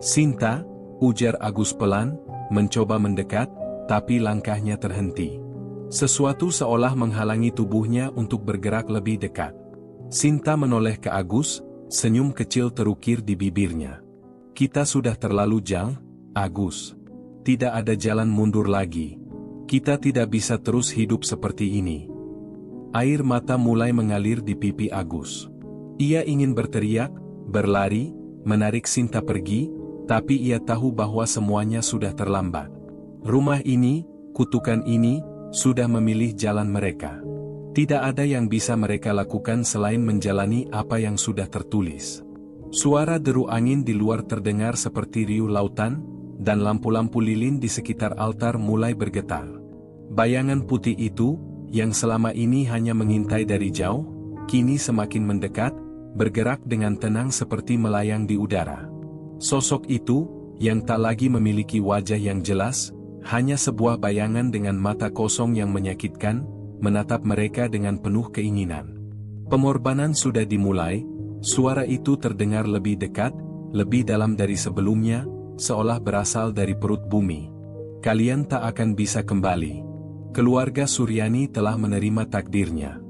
S1: "Sinta," ujar Agus pelan, mencoba mendekat, tapi langkahnya terhenti. Sesuatu seolah menghalangi tubuhnya untuk bergerak lebih dekat. Sinta menoleh ke Agus, senyum kecil terukir di bibirnya. "Kita sudah terlalu jauh, Agus. Tidak ada jalan mundur lagi. Kita tidak bisa terus hidup seperti ini." Air mata mulai mengalir di pipi Agus. Ia ingin berteriak, berlari, menarik Sinta pergi, tapi ia tahu bahwa semuanya sudah terlambat. Rumah ini, kutukan ini, sudah memilih jalan mereka. Tidak ada yang bisa mereka lakukan selain menjalani apa yang sudah tertulis. Suara deru angin di luar terdengar seperti riuh lautan, dan lampu-lampu lilin di sekitar altar mulai bergetar. Bayangan putih itu, yang selama ini hanya mengintai dari jauh, kini semakin mendekat, bergerak dengan tenang seperti melayang di udara. Sosok itu, yang tak lagi memiliki wajah yang jelas, hanya sebuah bayangan dengan mata kosong yang menyakitkan, menatap mereka dengan penuh keinginan. Pengorbanan sudah dimulai, suara itu terdengar lebih dekat, lebih dalam dari sebelumnya, seolah berasal dari perut bumi. "Kalian tak akan bisa kembali. Keluarga Suryani telah menerima takdirnya."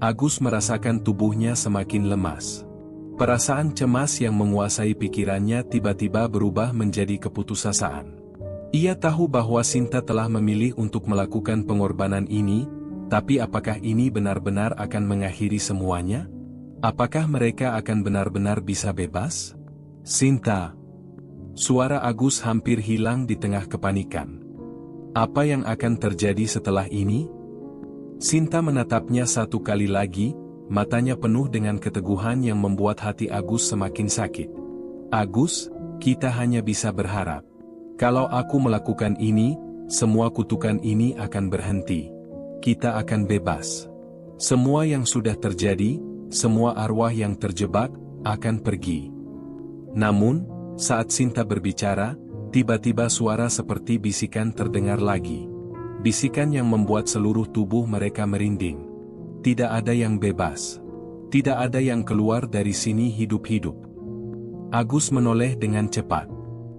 S1: Agus merasakan tubuhnya semakin lemas. Perasaan cemas yang menguasai pikirannya tiba-tiba berubah menjadi keputusasaan. Ia tahu bahwa Sinta telah memilih untuk melakukan pengorbanan ini, tapi apakah ini benar-benar akan mengakhiri semuanya? Apakah mereka akan benar-benar bisa bebas? "Sinta." Suara Agus hampir hilang di tengah kepanikan. Apa yang akan terjadi setelah ini? Sinta menatapnya satu kali lagi, matanya penuh dengan keteguhan yang membuat hati Agus semakin sakit. "Agus, kita hanya bisa berharap. Kalau aku melakukan ini, semua kutukan ini akan berhenti. Kita akan bebas. Semua yang sudah terjadi, semua arwah yang terjebak, akan pergi." Namun, saat Sinta berbicara, tiba-tiba suara seperti bisikan terdengar lagi. Bisikan yang membuat seluruh tubuh mereka merinding. Tidak ada yang bebas. Tidak ada yang keluar dari sini hidup-hidup. Agus menoleh dengan cepat.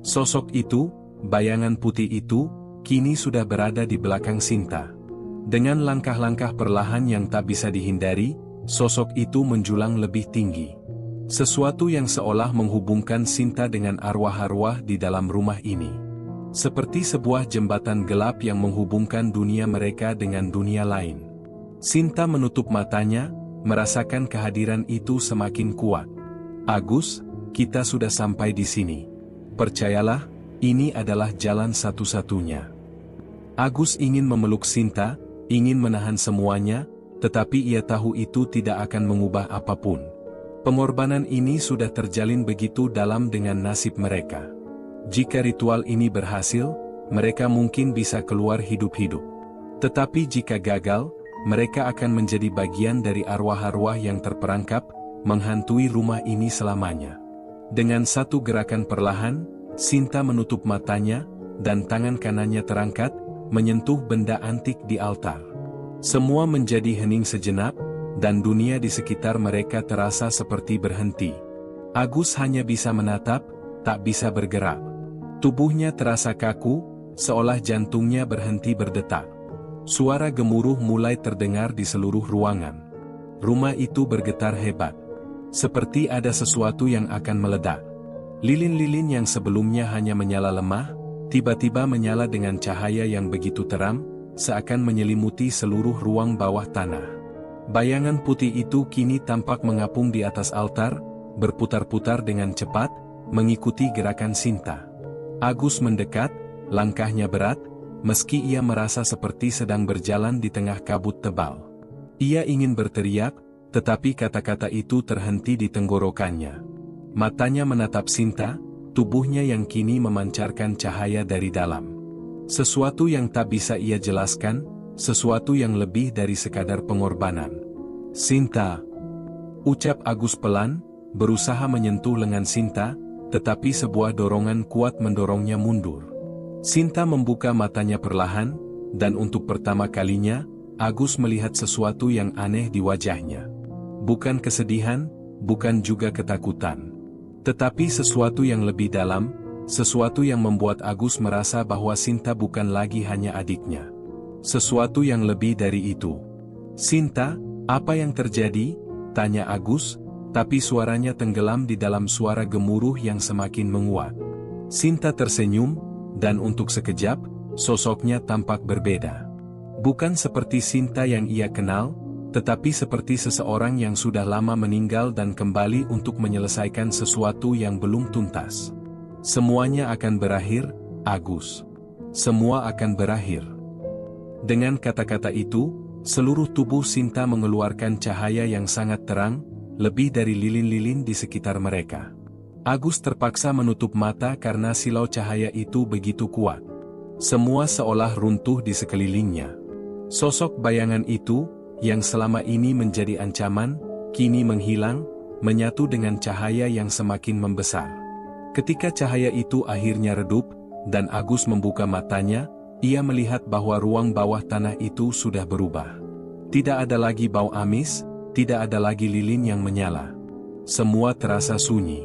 S1: Sosok itu, bayangan putih itu, kini sudah berada di belakang Sinta. Dengan langkah-langkah perlahan yang tak bisa dihindari, sosok itu menjulang lebih tinggi. Sesuatu yang seolah menghubungkan Sinta dengan arwah-arwah di dalam rumah ini. Seperti sebuah jembatan gelap yang menghubungkan dunia mereka dengan dunia lain. Sinta menutup matanya, merasakan kehadiran itu semakin kuat. "Agus, kita sudah sampai di sini. Percayalah, ini adalah jalan satu-satunya." Agus ingin memeluk Sinta, ingin menahan semuanya, tetapi ia tahu itu tidak akan mengubah apapun. Pengorbanan ini sudah terjalin begitu dalam dengan nasib mereka. Jika ritual ini berhasil, mereka mungkin bisa keluar hidup-hidup. Tetapi jika gagal, mereka akan menjadi bagian dari arwah-arwah yang terperangkap, menghantui rumah ini selamanya. Dengan satu gerakan perlahan, Sinta menutup matanya, dan tangan kanannya terangkat, menyentuh benda antik di altar. Semua menjadi hening sejenak, dan dunia di sekitar mereka terasa seperti berhenti. Agus hanya bisa menatap, tak bisa bergerak. Tubuhnya terasa kaku, seolah jantungnya berhenti berdetak. Suara gemuruh mulai terdengar di seluruh ruangan. Rumah itu bergetar hebat. Seperti ada sesuatu yang akan meledak. Lilin-lilin yang sebelumnya hanya menyala lemah, tiba-tiba menyala dengan cahaya yang begitu terang, seakan menyelimuti seluruh ruang bawah tanah. Bayangan putih itu kini tampak mengapung di atas altar, berputar-putar dengan cepat, mengikuti gerakan Sinta. Agus mendekat, langkahnya berat, meski ia merasa seperti sedang berjalan di tengah kabut tebal. Ia ingin berteriak, tetapi kata-kata itu terhenti di tenggorokannya. Matanya menatap Sinta, tubuhnya yang kini memancarkan cahaya dari dalam. Sesuatu yang tak bisa ia jelaskan, sesuatu yang lebih dari sekadar pengorbanan. Sinta, ucap Agus pelan, berusaha menyentuh lengan Sinta, tetapi sebuah dorongan kuat mendorongnya mundur. Sinta membuka matanya perlahan, dan untuk pertama kalinya, Agus melihat sesuatu yang aneh di wajahnya. Bukan kesedihan, bukan juga ketakutan. Tetapi sesuatu yang lebih dalam, sesuatu yang membuat Agus merasa bahwa Sinta bukan lagi hanya adiknya. Sesuatu yang lebih dari itu. "Sinta, apa yang terjadi?" tanya Agus, tapi suaranya tenggelam di dalam suara gemuruh yang semakin menguat. Sinta tersenyum, dan untuk sekejap, sosoknya tampak berbeda. Bukan seperti Sinta yang ia kenal, tetapi seperti seseorang yang sudah lama meninggal dan kembali untuk menyelesaikan sesuatu yang belum tuntas. "Semuanya akan berakhir, Agus. Semua akan berakhir." Dengan kata-kata itu, seluruh tubuh Sinta mengeluarkan cahaya yang sangat terang, lebih dari lilin-lilin di sekitar mereka. Agus terpaksa menutup mata karena silau cahaya itu begitu kuat. Semua seolah runtuh di sekelilingnya. Sosok bayangan itu, yang selama ini menjadi ancaman, kini menghilang, menyatu dengan cahaya yang semakin membesar. Ketika cahaya itu akhirnya redup, dan Agus membuka matanya, ia melihat bahwa ruang bawah tanah itu sudah berubah. Tidak ada lagi bau amis, tidak ada lagi lilin yang menyala. Semua terasa sunyi.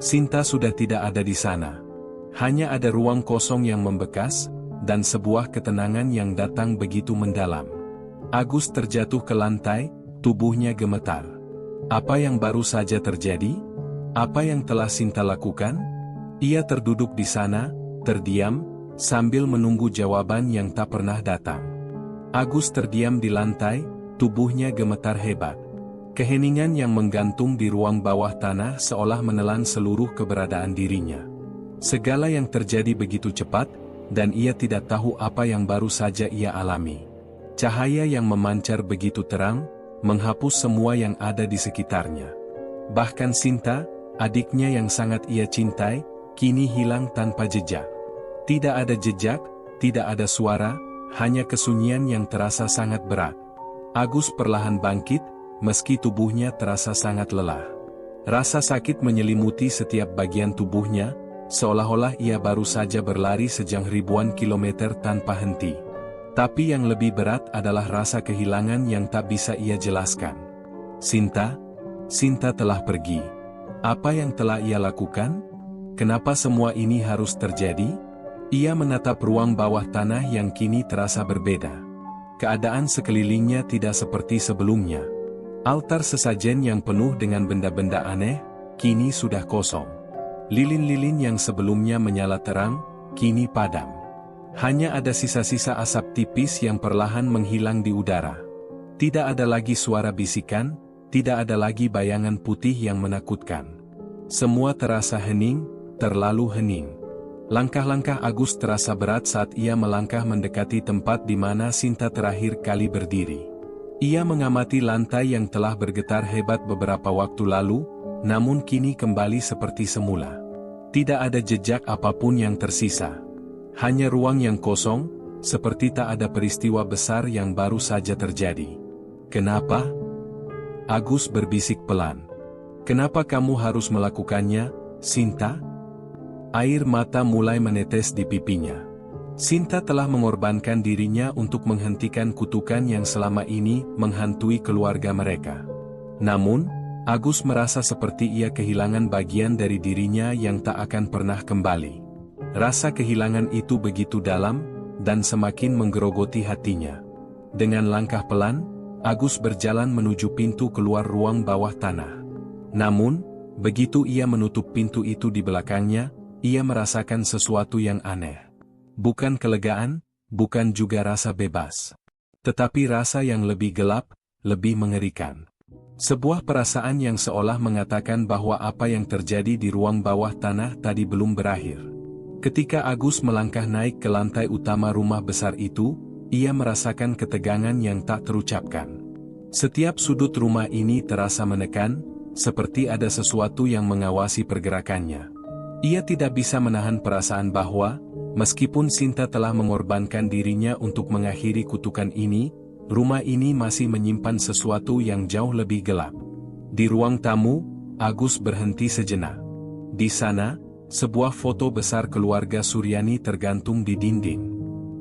S1: Sinta sudah tidak ada di sana. Hanya ada ruang kosong yang membekas, dan sebuah ketenangan yang datang begitu mendalam. Agus terjatuh ke lantai, tubuhnya gemetar. Apa yang baru saja terjadi? Apa yang telah Sinta lakukan? Ia terduduk di sana, terdiam, sambil menunggu jawaban yang tak pernah datang. Agus terdiam di lantai, tubuhnya gemetar hebat. Keheningan yang menggantung di ruang bawah tanah seolah menelan seluruh keberadaan dirinya. Segala yang terjadi begitu cepat, dan ia tidak tahu apa yang baru saja ia alami. Cahaya yang memancar begitu terang, menghapus semua yang ada di sekitarnya. Bahkan Sinta, adiknya yang sangat ia cintai, kini hilang tanpa jejak. Tidak ada jejak, tidak ada suara, hanya kesunyian yang terasa sangat berat. Agus perlahan bangkit, meski tubuhnya terasa sangat lelah. Rasa sakit menyelimuti setiap bagian tubuhnya, seolah-olah ia baru saja berlari sejauh ribuan kilometer tanpa henti. Tapi yang lebih berat adalah rasa kehilangan yang tak bisa ia jelaskan. Sinta telah pergi. Apa yang telah ia lakukan? Kenapa semua ini harus terjadi? Ia menatap ruang bawah tanah yang kini terasa berbeda. Keadaan sekelilingnya tidak seperti sebelumnya. Altar sesajen yang penuh dengan benda-benda aneh, kini sudah kosong. Lilin-lilin yang sebelumnya menyala terang, kini padam. Hanya ada sisa-sisa asap tipis yang perlahan menghilang di udara. Tidak ada lagi suara bisikan, tidak ada lagi bayangan putih yang menakutkan. Semua terasa hening, terlalu hening. Langkah-langkah Agus terasa berat saat ia melangkah mendekati tempat di mana Sinta terakhir kali berdiri. Ia mengamati lantai yang telah bergetar hebat beberapa waktu lalu, namun kini kembali seperti semula. Tidak ada jejak apapun yang tersisa. Hanya ruang yang kosong, seperti tak ada peristiwa besar yang baru saja terjadi. "Kenapa?" Agus berbisik pelan. "Kenapa kamu harus melakukannya, Sinta?" Air mata mulai menetes di pipinya. Sinta telah mengorbankan dirinya untuk menghentikan kutukan yang selama ini menghantui keluarga mereka. Namun, Agus merasa seperti ia kehilangan bagian dari dirinya yang tak akan pernah kembali. Rasa kehilangan itu begitu dalam, dan semakin menggerogoti hatinya. Dengan langkah pelan, Agus berjalan menuju pintu keluar ruang bawah tanah. Namun, begitu ia menutup pintu itu di belakangnya, ia merasakan sesuatu yang aneh. Bukan kelegaan, bukan juga rasa bebas. Tetapi rasa yang lebih gelap, lebih mengerikan. Sebuah perasaan yang seolah mengatakan bahwa apa yang terjadi di ruang bawah tanah tadi belum berakhir. Ketika Agus melangkah naik ke lantai utama rumah besar itu, ia merasakan ketegangan yang tak terucapkan. Setiap sudut rumah ini terasa menekan, seperti ada sesuatu yang mengawasi pergerakannya. Ia tidak bisa menahan perasaan bahwa, Meskipun Sinta telah mengorbankan dirinya untuk mengakhiri kutukan ini, rumah ini masih menyimpan sesuatu yang jauh lebih gelap. Di ruang tamu, Agus berhenti sejenak. Di sana, sebuah foto besar keluarga Suryani tergantung di dinding.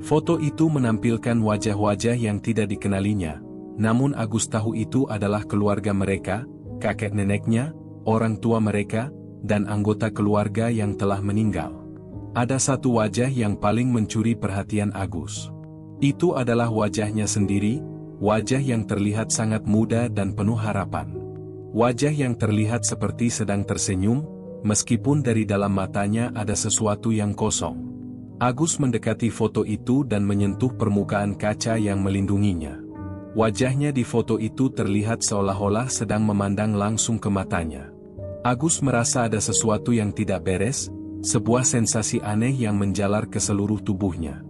S1: Foto itu menampilkan wajah-wajah yang tidak dikenalinya, namun Agus tahu itu adalah keluarga mereka, kakek neneknya, orang tua mereka, dan anggota keluarga yang telah meninggal. Ada satu wajah yang paling mencuri perhatian Agus. Itu adalah wajahnya sendiri, wajah yang terlihat sangat muda dan penuh harapan. Wajah yang terlihat seperti sedang tersenyum, meskipun dari dalam matanya ada sesuatu yang kosong. Agus mendekati foto itu dan menyentuh permukaan kaca yang melindunginya. Wajahnya di foto itu terlihat seolah-olah sedang memandang langsung ke matanya. Agus merasa ada sesuatu yang tidak beres, sebuah sensasi aneh yang menjalar ke seluruh tubuhnya.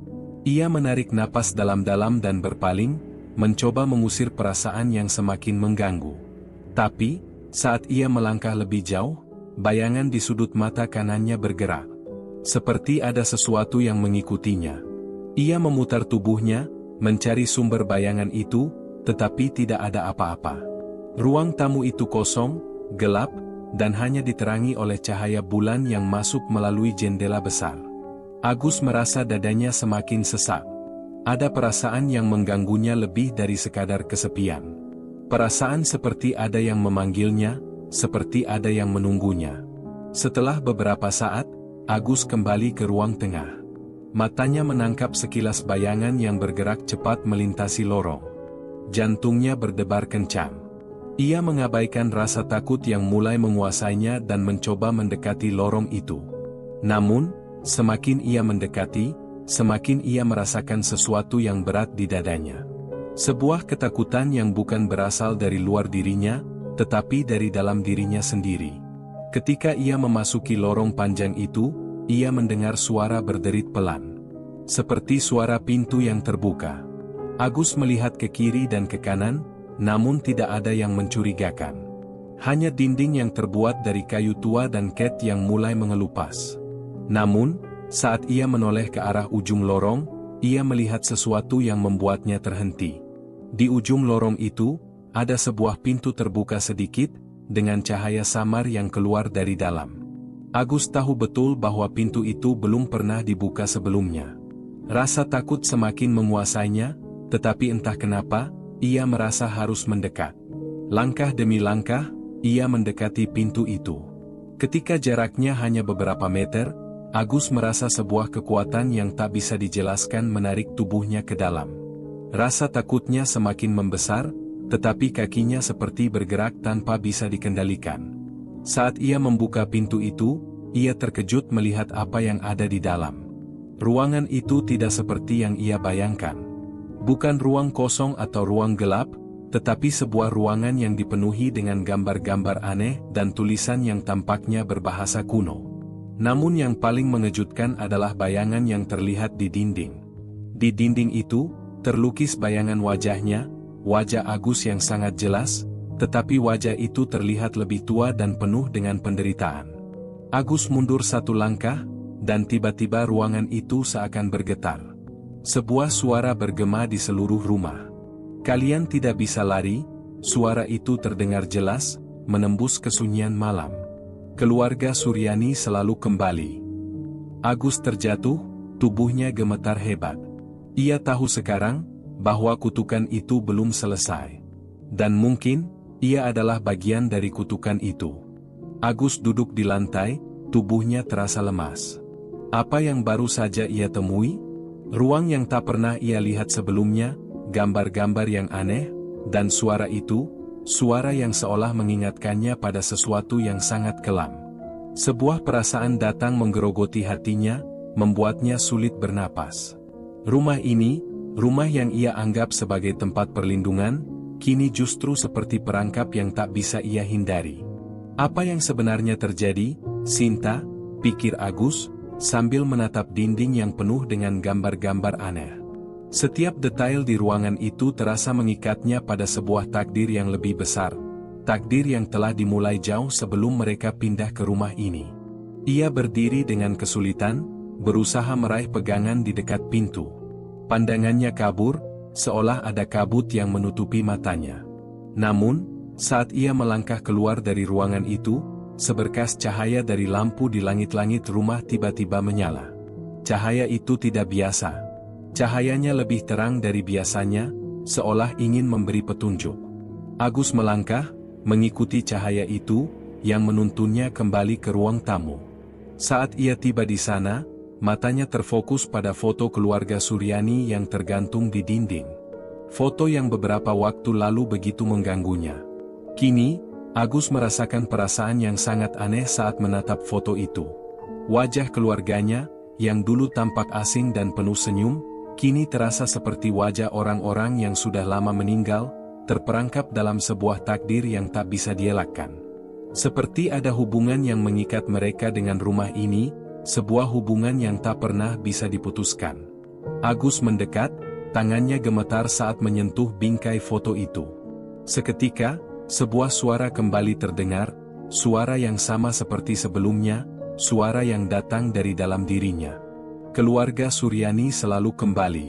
S1: Ia menarik napas dalam-dalam dan berpaling, mencoba mengusir perasaan yang semakin mengganggu. Tapi, saat ia melangkah lebih jauh, bayangan di sudut mata kanannya bergerak. Seperti ada sesuatu yang mengikutinya. Ia memutar tubuhnya, mencari sumber bayangan itu, tetapi tidak ada apa-apa. Ruang tamu itu kosong, gelap, dan hanya diterangi oleh cahaya bulan yang masuk melalui jendela besar. Agus merasa dadanya semakin sesak. Ada perasaan yang mengganggunya lebih dari sekadar kesepian. Perasaan seperti ada yang memanggilnya, seperti ada yang menunggunya. Setelah beberapa saat, Agus kembali ke ruang tengah. Matanya menangkap sekilas bayangan yang bergerak cepat melintasi lorong. Jantungnya berdebar kencang. Ia mengabaikan rasa takut yang mulai menguasainya dan mencoba mendekati lorong itu. Namun, semakin ia mendekati, semakin ia merasakan sesuatu yang berat di dadanya. Sebuah ketakutan yang bukan berasal dari luar dirinya, tetapi dari dalam dirinya sendiri. Ketika ia memasuki lorong panjang itu, ia mendengar suara berderit pelan. Seperti suara pintu yang terbuka. Agus melihat ke kiri dan ke kanan, namun tidak ada yang mencurigakan. Hanya dinding yang terbuat dari kayu tua dan cat yang mulai mengelupas. Namun, saat ia menoleh ke arah ujung lorong, ia melihat sesuatu yang membuatnya terhenti. Di ujung lorong itu, ada sebuah pintu terbuka sedikit, dengan cahaya samar yang keluar dari dalam. Agus tahu betul bahwa pintu itu belum pernah dibuka sebelumnya. Rasa takut semakin menguasainya, tetapi entah kenapa, ia merasa harus mendekat. Langkah demi langkah, ia mendekati pintu itu. Ketika jaraknya hanya beberapa meter, Agus merasa sebuah kekuatan yang tak bisa dijelaskan menarik tubuhnya ke dalam. Rasa takutnya semakin membesar, tetapi kakinya seperti bergerak tanpa bisa dikendalikan. Saat ia membuka pintu itu, ia terkejut melihat apa yang ada di dalam. Ruangan itu tidak seperti yang ia bayangkan. Bukan ruang kosong atau ruang gelap, tetapi sebuah ruangan yang dipenuhi dengan gambar-gambar aneh dan tulisan yang tampaknya berbahasa kuno. Namun yang paling mengejutkan adalah bayangan yang terlihat di dinding. Di dinding itu, terlukis bayangan wajahnya, wajah Agus yang sangat jelas, tetapi wajah itu terlihat lebih tua dan penuh dengan penderitaan. Agus mundur satu langkah, dan tiba-tiba ruangan itu seakan bergetar. Sebuah suara bergema di seluruh rumah. Kalian tidak bisa lari, suara itu terdengar jelas, menembus kesunyian malam. Keluarga Suryani selalu kembali. Agus terjatuh, tubuhnya gemetar hebat. Ia tahu sekarang, bahwa kutukan itu belum selesai. Dan mungkin, ia adalah bagian dari kutukan itu. Agus duduk di lantai, tubuhnya terasa lemas. Apa yang baru saja ia temui? Ruang yang tak pernah ia lihat sebelumnya, gambar-gambar yang aneh, dan suara itu, suara yang seolah mengingatkannya pada sesuatu yang sangat kelam. Sebuah perasaan datang menggerogoti hatinya, membuatnya sulit bernapas. Rumah ini, rumah yang ia anggap sebagai tempat perlindungan, kini justru seperti perangkap yang tak bisa ia hindari. Apa yang sebenarnya terjadi, Sinta? Pikir Agus, sambil menatap dinding yang penuh dengan gambar-gambar aneh. Setiap detail di ruangan itu terasa mengikatnya pada sebuah takdir yang lebih besar. Takdir yang telah dimulai jauh sebelum mereka pindah ke rumah ini. Ia berdiri dengan kesulitan, berusaha meraih pegangan di dekat pintu. Pandangannya kabur, seolah ada kabut yang menutupi matanya. Namun, saat ia melangkah keluar dari ruangan itu, seberkas cahaya dari lampu di langit-langit rumah tiba-tiba menyala. Cahaya itu tidak biasa. Cahayanya lebih terang dari biasanya, seolah ingin memberi petunjuk. Agus melangkah, mengikuti cahaya itu, yang menuntunnya kembali ke ruang tamu. Saat ia tiba di sana, matanya terfokus pada foto keluarga Suryani yang tergantung di dinding. Foto yang beberapa waktu lalu begitu mengganggunya. Kini, Agus merasakan perasaan yang sangat aneh saat menatap foto itu. Wajah keluarganya, yang dulu tampak asing dan penuh senyum, kini terasa seperti wajah orang-orang yang sudah lama meninggal, terperangkap dalam sebuah takdir yang tak bisa dielakkan. Seperti ada hubungan yang mengikat mereka dengan rumah ini, sebuah hubungan yang tak pernah bisa diputuskan. Agus mendekat, tangannya gemetar saat menyentuh bingkai foto itu. Seketika, sebuah suara kembali terdengar, suara yang sama seperti sebelumnya, suara yang datang dari dalam dirinya. Keluarga Suryani selalu kembali.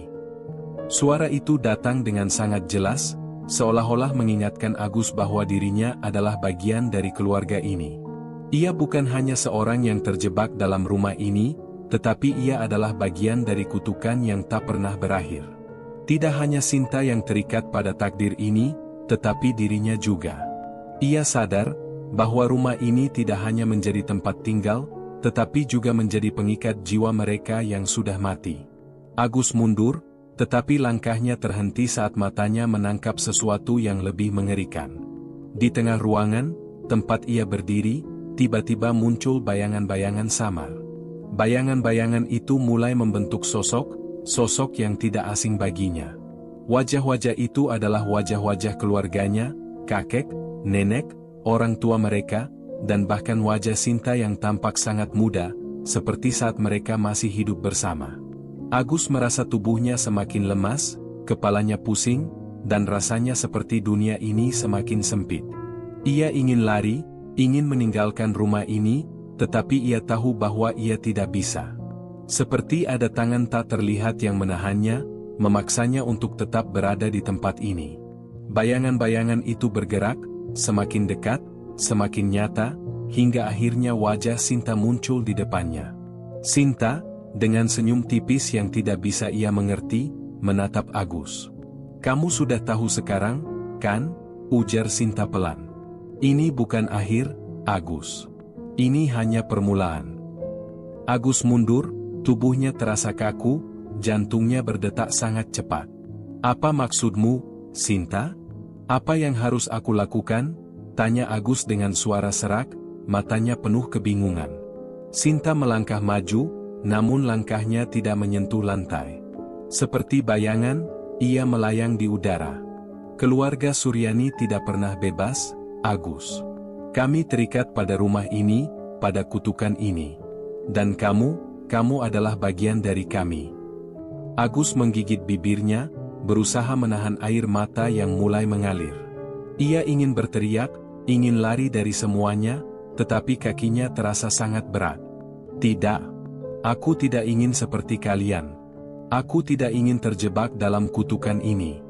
S1: Suara itu datang dengan sangat jelas, seolah-olah mengingatkan Agus bahwa dirinya adalah bagian dari keluarga ini. Ia bukan hanya seorang yang terjebak dalam rumah ini, tetapi ia adalah bagian dari kutukan yang tak pernah berakhir. Tidak hanya Sinta yang terikat pada takdir ini, tetapi dirinya juga. Ia sadar bahwa rumah ini tidak hanya menjadi tempat tinggal, tetapi juga menjadi pengikat jiwa mereka yang sudah mati. Agus mundur, tetapi langkahnya terhenti saat matanya menangkap sesuatu yang lebih mengerikan. Di tengah ruangan, tempat ia berdiri, tiba-tiba muncul bayangan-bayangan samar. Bayangan-bayangan itu mulai membentuk sosok yang tidak asing baginya. Wajah-wajah itu adalah wajah-wajah keluarganya, kakek, nenek, orang tua mereka, dan bahkan wajah Sinta yang tampak sangat muda, seperti saat mereka masih hidup bersama. Agus merasa tubuhnya semakin lemas, kepalanya pusing, dan rasanya seperti dunia ini semakin sempit. Ia ingin lari, ingin meninggalkan rumah ini, tetapi ia tahu bahwa ia tidak bisa. Seperti ada tangan tak terlihat yang menahannya, memaksanya untuk tetap berada di tempat ini. Bayangan-bayangan itu bergerak, semakin dekat, semakin nyata, hingga akhirnya wajah Sinta muncul di depannya. Sinta, dengan senyum tipis yang tidak bisa ia mengerti, menatap Agus. "Kamu sudah tahu sekarang, kan?" ujar Sinta pelan. "Ini bukan akhir, Agus. Ini hanya permulaan." Agus mundur, tubuhnya terasa kaku, jantungnya berdetak sangat cepat. "Apa maksudmu, Sinta? Apa yang harus aku lakukan?" tanya Agus dengan suara serak, matanya penuh kebingungan. Sinta melangkah maju, namun langkahnya tidak menyentuh lantai. Seperti bayangan, ia melayang di udara. "Keluarga Suryani tidak pernah bebas, Agus. Kami terikat pada rumah ini, pada kutukan ini. Dan kamu adalah bagian dari kami." Agus menggigit bibirnya, berusaha menahan air mata yang mulai mengalir. Ia ingin berteriak, ingin lari dari semuanya, tetapi kakinya terasa sangat berat. "Tidak. Aku tidak ingin seperti kalian. Aku tidak ingin terjebak dalam kutukan ini."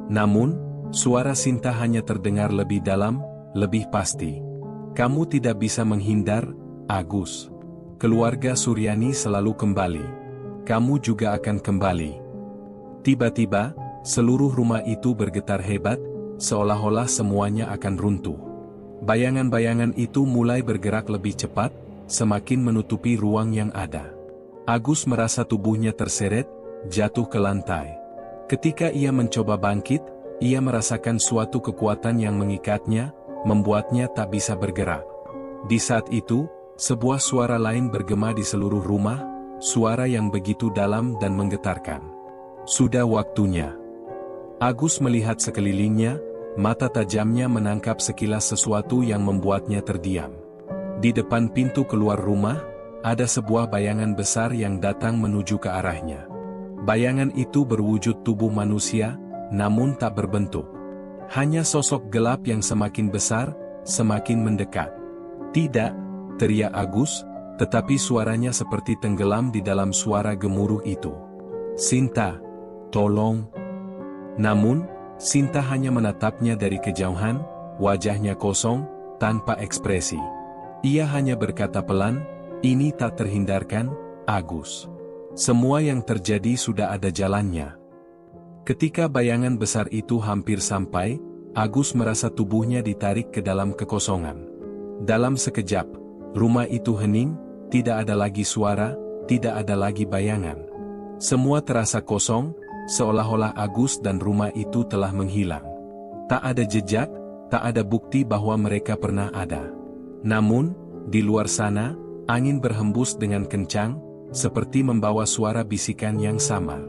S1: Namun, suara Sinta hanya terdengar lebih dalam, lebih pasti. "Kamu tidak bisa menghindar, Agus. Keluarga Suryani selalu kembali. Kamu juga akan kembali." Tiba-tiba, seluruh rumah itu bergetar hebat, seolah-olah semuanya akan runtuh. Bayangan-bayangan itu mulai bergerak lebih cepat, semakin menutupi ruang yang ada. Agus merasa tubuhnya terseret, jatuh ke lantai. Ketika ia mencoba bangkit, ia merasakan suatu kekuatan yang mengikatnya, membuatnya tak bisa bergerak. Di saat itu, sebuah suara lain bergema di seluruh rumah, suara yang begitu dalam dan menggetarkan. "Sudah waktunya." Agus melihat sekelilingnya, mata tajamnya menangkap sekilas sesuatu yang membuatnya terdiam. Di depan pintu keluar rumah, ada sebuah bayangan besar yang datang menuju ke arahnya. Bayangan itu berwujud tubuh manusia, namun tak berbentuk. Hanya sosok gelap yang semakin besar, semakin mendekat. "Tidak!" teriak Agus, tetapi suaranya seperti tenggelam di dalam suara gemuruh itu. "Sinta, tolong." Namun, Sinta hanya menatapnya dari kejauhan, wajahnya kosong, tanpa ekspresi. Ia hanya berkata pelan, "Ini tak terhindarkan, Agus. Semua yang terjadi sudah ada jalannya." Ketika bayangan besar itu hampir sampai, Agus merasa tubuhnya ditarik ke dalam kekosongan. Dalam sekejap, rumah itu hening, tidak ada lagi suara, tidak ada lagi bayangan. Semua terasa kosong, seolah-olah Agus dan rumah itu telah menghilang. Tak ada jejak, tak ada bukti bahwa mereka pernah ada. Namun, di luar sana, angin berhembus dengan kencang, seperti membawa suara bisikan yang samar.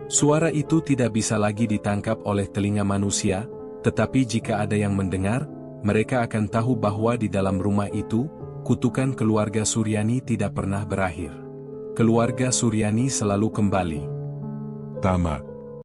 S1: Suara itu tidak bisa lagi ditangkap oleh telinga manusia, tetapi jika ada yang mendengar, mereka akan tahu bahwa di dalam rumah itu, kutukan keluarga Suryani tidak pernah berakhir. Keluarga Suryani selalu kembali.
S2: Tamat.